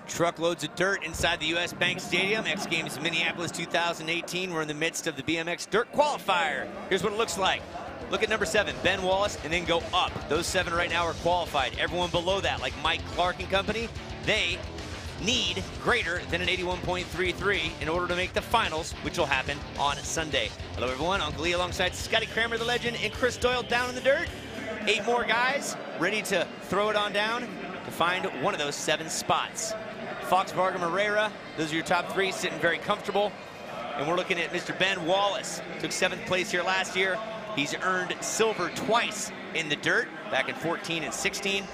Truckloads of dirt inside the U.S. Bank Stadium. X Games Minneapolis 2018. We're in the midst of the BMX Dirt Qualifier. Here's what it looks like. look at number 7, Ben Wallace, and then go up. Those 7 right now are qualified. Everyone below that, like Mike Clark and company, they need greater than an 81.33 in order to make the finals, which will happen on Sunday. Hello everyone, Uncle Lee alongside Scotty Kramer, the legend, and Chris Doyle down in the dirt. 8 more guys ready to throw it on down to find one of those 7 spots. Fox, Varga, Moreira, those are your top 3, sitting very comfortable. And we're looking at Mr. Ben Wallace. Took 7th place here last year. He's earned silver twice in the dirt, back in 14 and 16.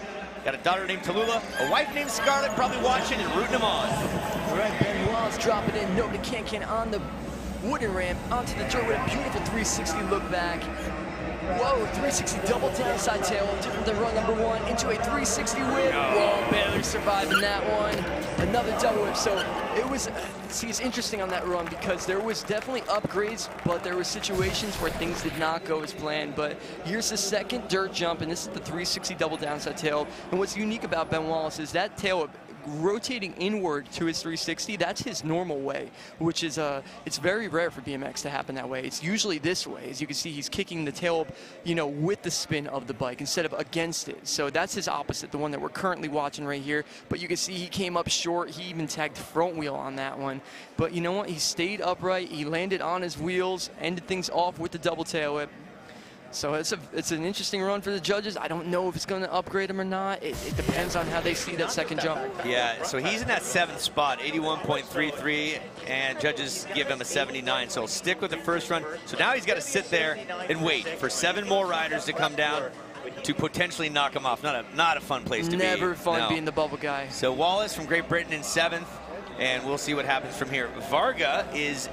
Got a daughter named Tallulah, a wife named Scarlett, probably watching and rooting him on. All right, Ben Wallace dropping in, nobody can on the wooden ramp, onto the dirt with a beautiful 360 look back. Whoa, 360 double downside tail, different than run number 1, into a 360 whip. Whoa, barely surviving that one. Another double whip. So it was, see, it's interesting on that run because there was definitely upgrades, but there were situations where things did not go as planned. But here's the second dirt jump, and this is the 360 double downside tail. And what's unique about Ben Wallace is that tail whip rotating inward to his 360, that's his normal way, which is, it's very rare for BMX to happen that way. It's usually this way. As you can see, he's kicking the tail up, you know, with the spin of the bike instead of against it. So that's his opposite, the one that we're currently watching right here. But you can see he came up short. He even tagged front wheel on that one. But you know what? He stayed upright. He landed on his wheels, ended things off with the double tail whip. So it's an interesting run for the judges. I don't know if it's going to upgrade him or not. It depends on how they see that second jump. Yeah, so he's in that 7th spot, 81.33, and judges give him a 79. So he'll stick with the first run. So now he's got to sit there and wait for 7 more riders to come down to potentially knock him off. Not a fun place to be. Never fun being the bubble guy. So Wallace from Great Britain in 7th. And we'll see what happens from here. Varga is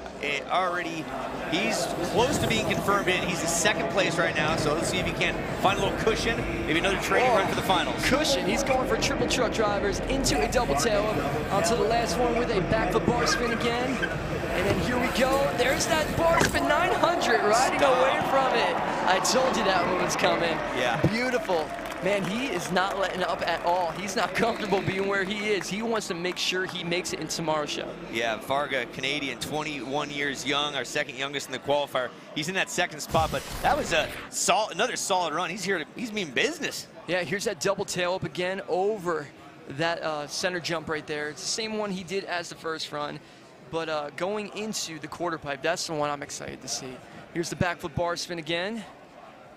already, he's close to being confirmed in. He's in 2nd place right now, so let's see if he can find a little cushion, maybe another training run for the finals. Cushion, he's going for triple truck drivers into a double tail onto the last one with a backflip bar spin again. And then here we go. There's that bar spin 900 riding away from it. I told you that one was coming. Yeah. Beautiful. Man, he is not letting up at all. He's not comfortable being where he is. He wants to make sure he makes it in tomorrow's show. Yeah, Varga, Canadian, 21 years young, our 2nd youngest in the qualifier. He's in that 2nd spot, but that was another solid run. He's mean business. Yeah, here's that double tail up again over that center jump right there. It's the same one he did as the first run, but going into the quarter pipe, that's the one I'm excited to see. Here's the backflip bar spin again.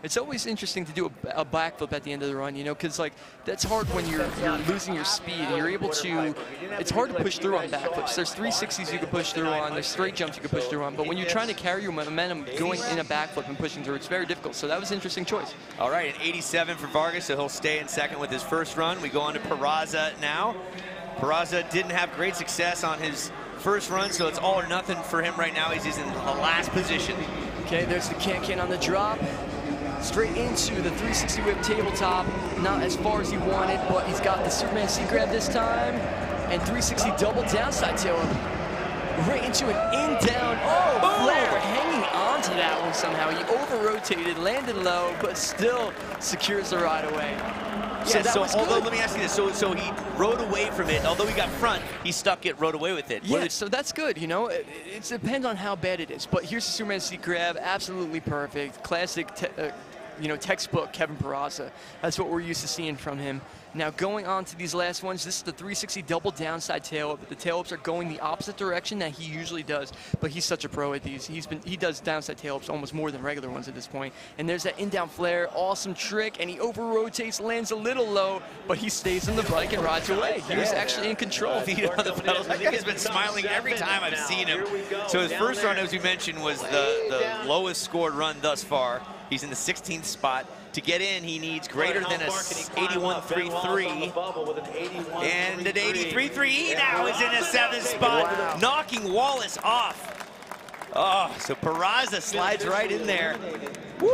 It's always interesting to do a backflip at the end of the run, you know, because like that's hard when you're losing your speed and you're able to. It's hard to push through on backflips. There's 360s you can push through on. There's straight jumps you can push through on. But when you're trying to carry your momentum going in a backflip and pushing through, it's very difficult. So that was an interesting choice. All right, an 87 for Vargas, so he'll stay in 2nd with his first run. We go on to Peraza now. Peraza didn't have great success on his first run, so it's all or nothing for him right now. He's in the last position. Okay, there's the can on the drop. Straight into the 360 whip tabletop. Not as far as he wanted, but he's got the Superman C grab this time. And 360 double downside tail up. Right into an in-down. Oh, Flair hanging on to that one somehow. He over-rotated, landed low, but still secures the ride away. Yeah, so although, let me ask you this, so he rode away from it, although he got front, he stuck it, rode away with it. Yeah, so that's good, you know, it depends on how bad it is, but here's the Superman seat grab, absolutely perfect, classic, you know, textbook Kevin Peraza. That's what we're used to seeing from him. Now going on to these last ones, this is the 360 double downside tail up. The tail ups are going the opposite direction that he usually does, but he's such a pro at these. He does downside tail ups almost more than regular ones at this point. And there's that in-down flare, awesome trick, and he over-rotates, lands a little low, but he stays on the bike and rides away. He was actually in control. Feet on the pedals. That guy's been smiling every time I've seen him. So his first run, as we mentioned, was the lowest scored run thus far. He's in the 16th spot. To get in, he needs greater than a 81.33 and an 83.3. He now is in a 7th spot, knocking Wallace off. Oh, so Peraza slides right in there.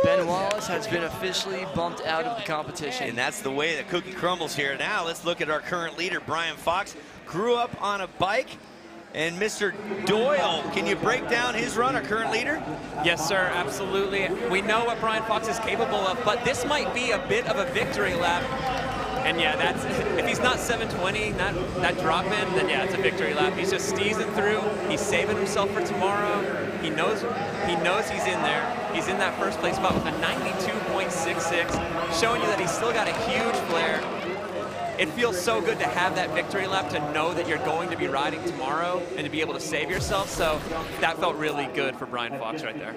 Ben Wallace has been officially bumped out of the competition. And that's the way the cookie crumbles here. Now let's look at our current leader, Bryan Fox. Grew up on a bike. And Mr. Doyle, can you break down his run, our current leader? Yes, sir, absolutely. We know what Bryan Fox is capable of, but this might be a bit of a victory lap. And yeah, that's if he's not 720, that drop in, then yeah, it's a victory lap. He's just steezing through. He's saving himself for tomorrow. He knows he's in there. He's in that first place spot with a 92.66, showing you that he's still got a huge flare. It feels so good to have that victory lap, to know that you're going to be riding tomorrow and to be able to save yourself. So that felt really good for Bryan Fox right there.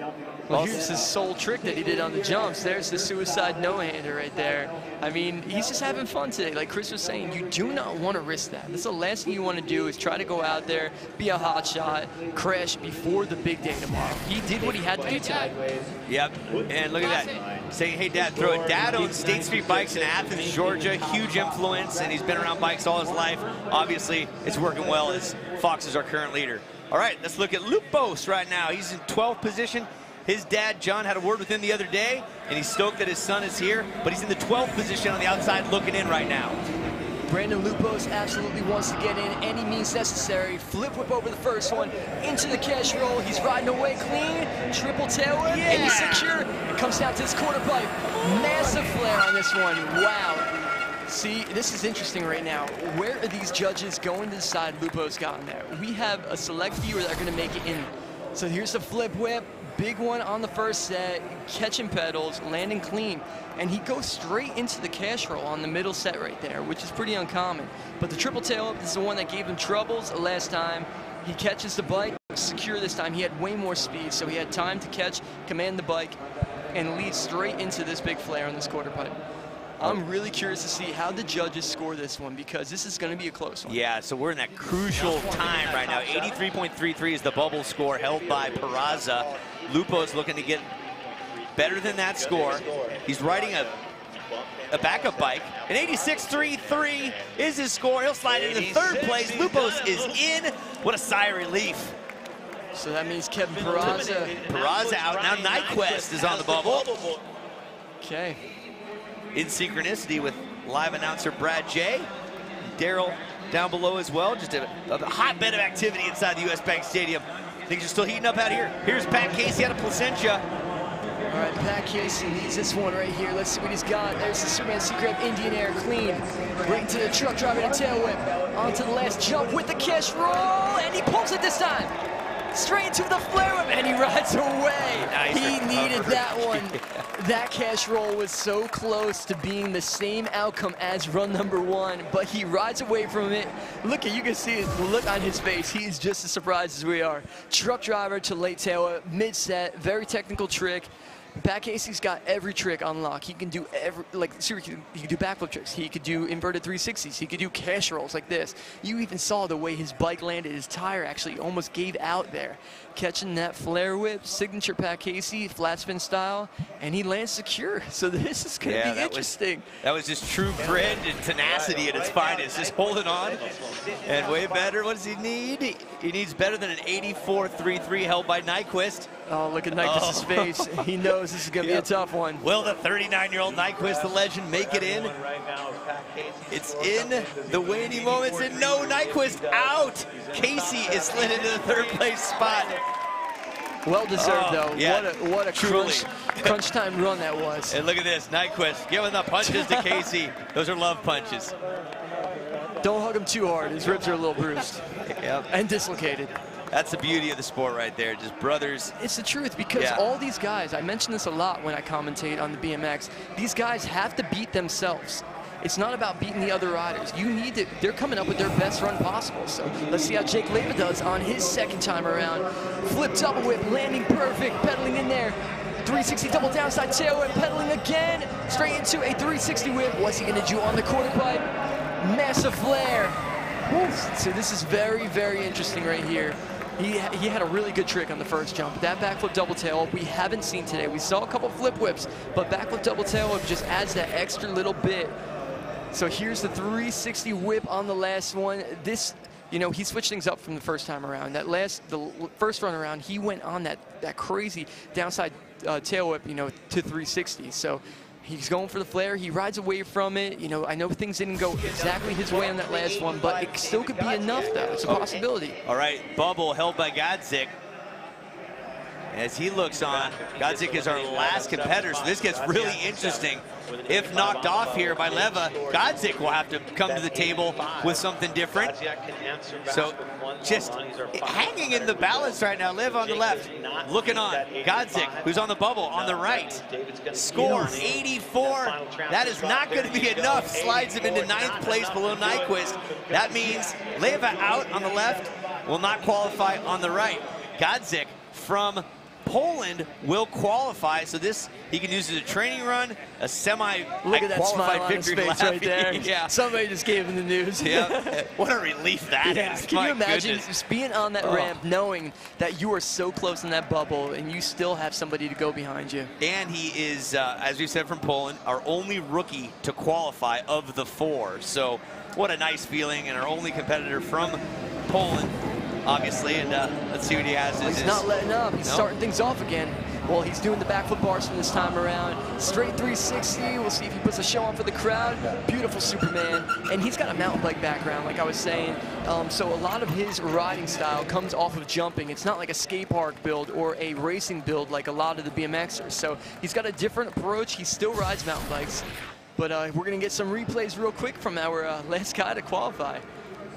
Well, here's his sole trick that he did on the jumps. There's the suicide no-hander right there. I mean, he's just having fun today. Like Chris was saying, you do not want to risk that. That's the last thing you want to do, is try to go out there, be a hot shot, crash before the big day tomorrow. He did what he had to do today. Yep, and look at that. Saying, hey, Dad, throw it. Dad owns State Street Bikes in Athens, Georgia. Huge influence, and he's been around bikes all his life. Obviously, it's working well as Fox is our current leader. All right, let's look at Lupos right now. He's in 12th position. His dad, John, had a word with him the other day, and he's stoked that his son is here, but he's in the 12th position on the outside looking in right now. Brandon Lupos absolutely wants to get in any means necessary. Flip whip over the first one, into the cash roll. He's riding away clean, triple tail whip, and he's secure. It comes down to his quarter pipe. Massive flare on this one, wow. See, this is interesting right now. Where are these judges going to decide Lupos got in there? We have a select few that are gonna make it in. So here's the flip whip. Big one on the first set, catching pedals, landing clean, and he goes straight into the cash roll on the middle set right there, which is pretty uncommon. But the triple tail up is the one that gave him troubles last time. He catches the bike, secure this time. He had way more speed, so he had time to catch, command the bike, and lead straight into this big flare on this quarter pipe. I'm really curious to see how the judges score this one, because this is going to be a close one. Yeah, so we're in that crucial time right now. 83.33 is the bubble score held by Peraza. Lupo's looking to get better than that score. He's riding a backup bike. An 86.33 is his score. He'll slide into third place. Lupos is in. What a sigh of relief. So that means Kevin Peraza out. Now Nyquist is on the bubble. Okay. In synchronicity with live announcer Brad J. Daryl down below as well. Just a hotbed of activity inside the US Bank Stadium. Things are still heating up out here. Here's Pat Casey out of Placentia. All right, Pat Casey needs this one right here. Let's see what he's got. There's the Superman Secret Indian Air clean. Right into the truck driver to tail whip. Onto the last jump with the cash roll, and he pulls it this time. Straight into the flare whip, and he rides away. Nice he needed that one. Yeah. That cash roll was so close to being the same outcome as run number one, but he rides away from it. Look, you can see the look on his face. He's just as surprised as we are. Truck driver to late tail whip, mid-set, very technical trick. Pat Casey's got every trick on lock. He can do seriously, he can do backflip tricks. He could do inverted 360s. He could do cash rolls like this. You even saw the way his bike landed. His tire actually almost gave out there. Catching that flare whip, signature Pat Casey, flat spin style, and he lands secure. So this is going to be interesting. That was just true grit and tenacity at its finest. Just holding on, and way better. What does he need? He needs better than an 84.33 held by Nyquist. Oh, look at Nyquist's face. He knows this is going to be a tough one. Will the 39-year-old Nyquist, the legend, make it in? It's in the waning moments, and no, Nyquist out. Casey is slid into the third place spot. Well deserved, though. Yeah, what a crunch time run that was. And look at this, Nyquist giving the punches to Casey. Those are love punches. Don't hug him too hard. His ribs are a little bruised. Yep. And dislocated. That's the beauty of the sport right there, just brothers. It's the truth, because all these guys, I mention this a lot when I commentate on the BMX, these guys have to beat themselves. It's not about beating the other riders. You need to, they're coming up with their best run possible. So let's see how Jake Leyva does on his second time around. Flip double whip, landing perfect, pedaling in there. 360 double downside tail whip, pedaling again, straight into a 360 whip. What's he gonna do on the quarter pipe? Massive flare. So this is very, very interesting right here. He had a really good trick on the first jump. That backflip double tail whip we haven't seen today. We saw a couple flip whips, but backflip double tail whip just adds that extra little bit. So here's the 360 whip on the last one. This, you know, he switched things up from the first time around. The first run around, he went on that crazy downside tail whip, you know, to 360. So he's going for the flare. He rides away from it. You know, I know things didn't go exactly his way on that last one, but it still could be enough, though. It's a possibility. All right, bubble held by Godzik. As he looks on, Godzik is our last competitor, so this gets really interesting. If knocked off here by Leva, Godzik will have to come to the table with something different. So just hanging in the balance right now. Leva on the left, looking on. Godzik, who's on the bubble, on the right. Score 84. That is not going to be enough. Slides him into 9th place below Nyquist. That means Leva out on the left will not qualify on the right. Godzik from Poland will qualify, so this he can use as a training run, a semi-qualified victory lap. Right there. Yeah. Somebody just gave him the news. Yeah. What a relief that is. Can you imagine goodness. just being on that ramp, knowing that you are so close in that bubble and you still have somebody to go behind you? And he is, as we said, from Poland, our only rookie to qualify of the 4. So what a nice feeling, and our only competitor from Poland, obviously, and let's see what he has. He's not letting up. He's starting things off again. Well, he's doing the backflip bars from this time around. Straight 360. We'll see if he puts a show on for the crowd. Beautiful Superman. And he's got a mountain bike background, like I was saying. So a lot of his riding style comes off of jumping. It's not like a skate park build or a racing build like a lot of the BMXers. So he's got a different approach. He still rides mountain bikes. But we're going to get some replays real quick from our last guy to qualify.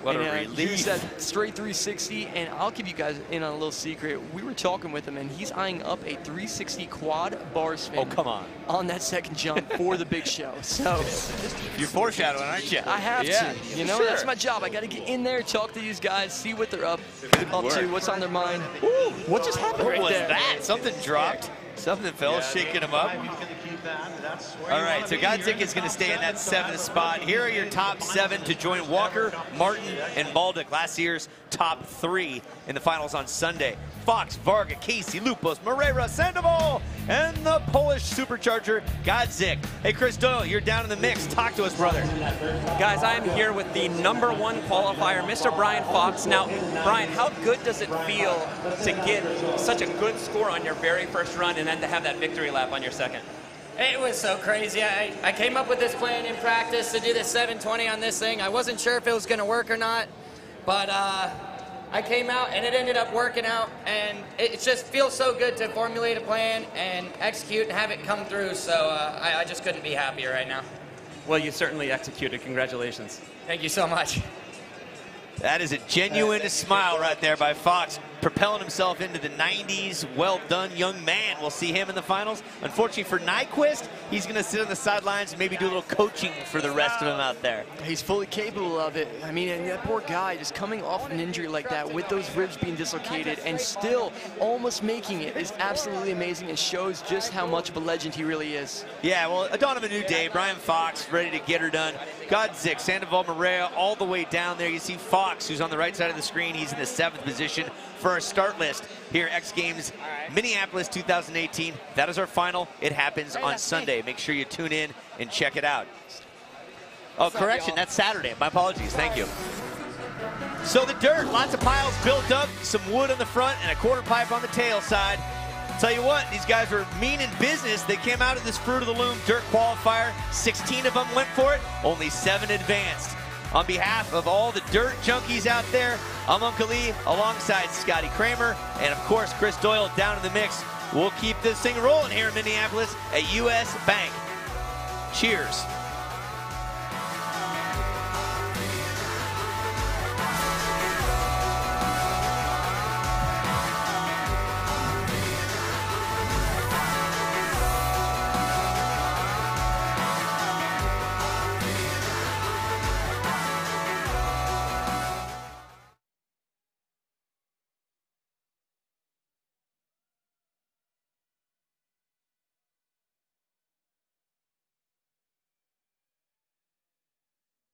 What a relief. Here's that straight 360, and I'll give you guys in on a little secret. We were talking with him, and he's eyeing up a 360 quad bar spin. Oh, come on. On that second jump for the big show. So you're foreshadowing, aren't you? I have to. You know, that's my job. I got to get in there, talk to these guys, see what they're up to, what's on their mind. Ooh, what just happened right there? What was that? Something dropped. Something fell, shaking him up. All right, so Godzik is going to stay in that 7th spot. Here are your top 7 to join Walker, Martin, and Baldic, last year's top 3 in the finals on Sunday. Fox, Varga, Casey, Lupos, Moreira, Sandoval, and the Polish supercharger, Godzik. Hey, Chris Doyle, you're down in the mix. Talk to us, brother. Guys, I am here with the #1 qualifier, Mr. Bryan Fox. Now, Bryan, how good does it feel to get such a good score on your very first run and then to have that victory lap on your second? It was so crazy. I came up with this plan in practice to do this 720 on this thing. I wasn't sure if it was going to work or not, but I came out and it ended up working out, and it just feels so good to formulate a plan and execute and have it come through, so I just couldn't be happier right now. Well, you certainly executed. Congratulations. Thank you so much. That is a genuine smile right there by Fox, propelling himself into the 90s. Well done, young man. We'll see him in the finals. Unfortunately for Nyquist, he's going to sit on the sidelines and maybe do a little coaching for the rest of them out there. He's fully capable of it. I mean, and that poor guy just coming off an injury like that with those ribs being dislocated and still almost making it is absolutely amazing and shows just how much of a legend he really is. Yeah, well, a dawn of a new day. Bryan Fox ready to get her done. Godzik, Sandoval, Moreira all the way down there. You see Fox, who's on the right side of the screen. He's in the 7th position for our start list here at X Games Minneapolis 2018. That is our final. It happens on Sunday. Make sure you tune in and check it out. Oh, correction, that's Saturday. My apologies. Thank you. So the dirt, lots of piles built up, some wood on the front and a quarter pipe on the tail side. Tell you what, these guys were mean in business. They came out of this Fruit of the Loom dirt qualifier. 16 of them went for it. Only 7 advanced. On behalf of all the dirt junkies out there, I'm Uncle Lee alongside Scotty Kramer and, of course, Chris Doyle down in the mix. We'll keep this thing rolling here in Minneapolis at US Bank. Cheers.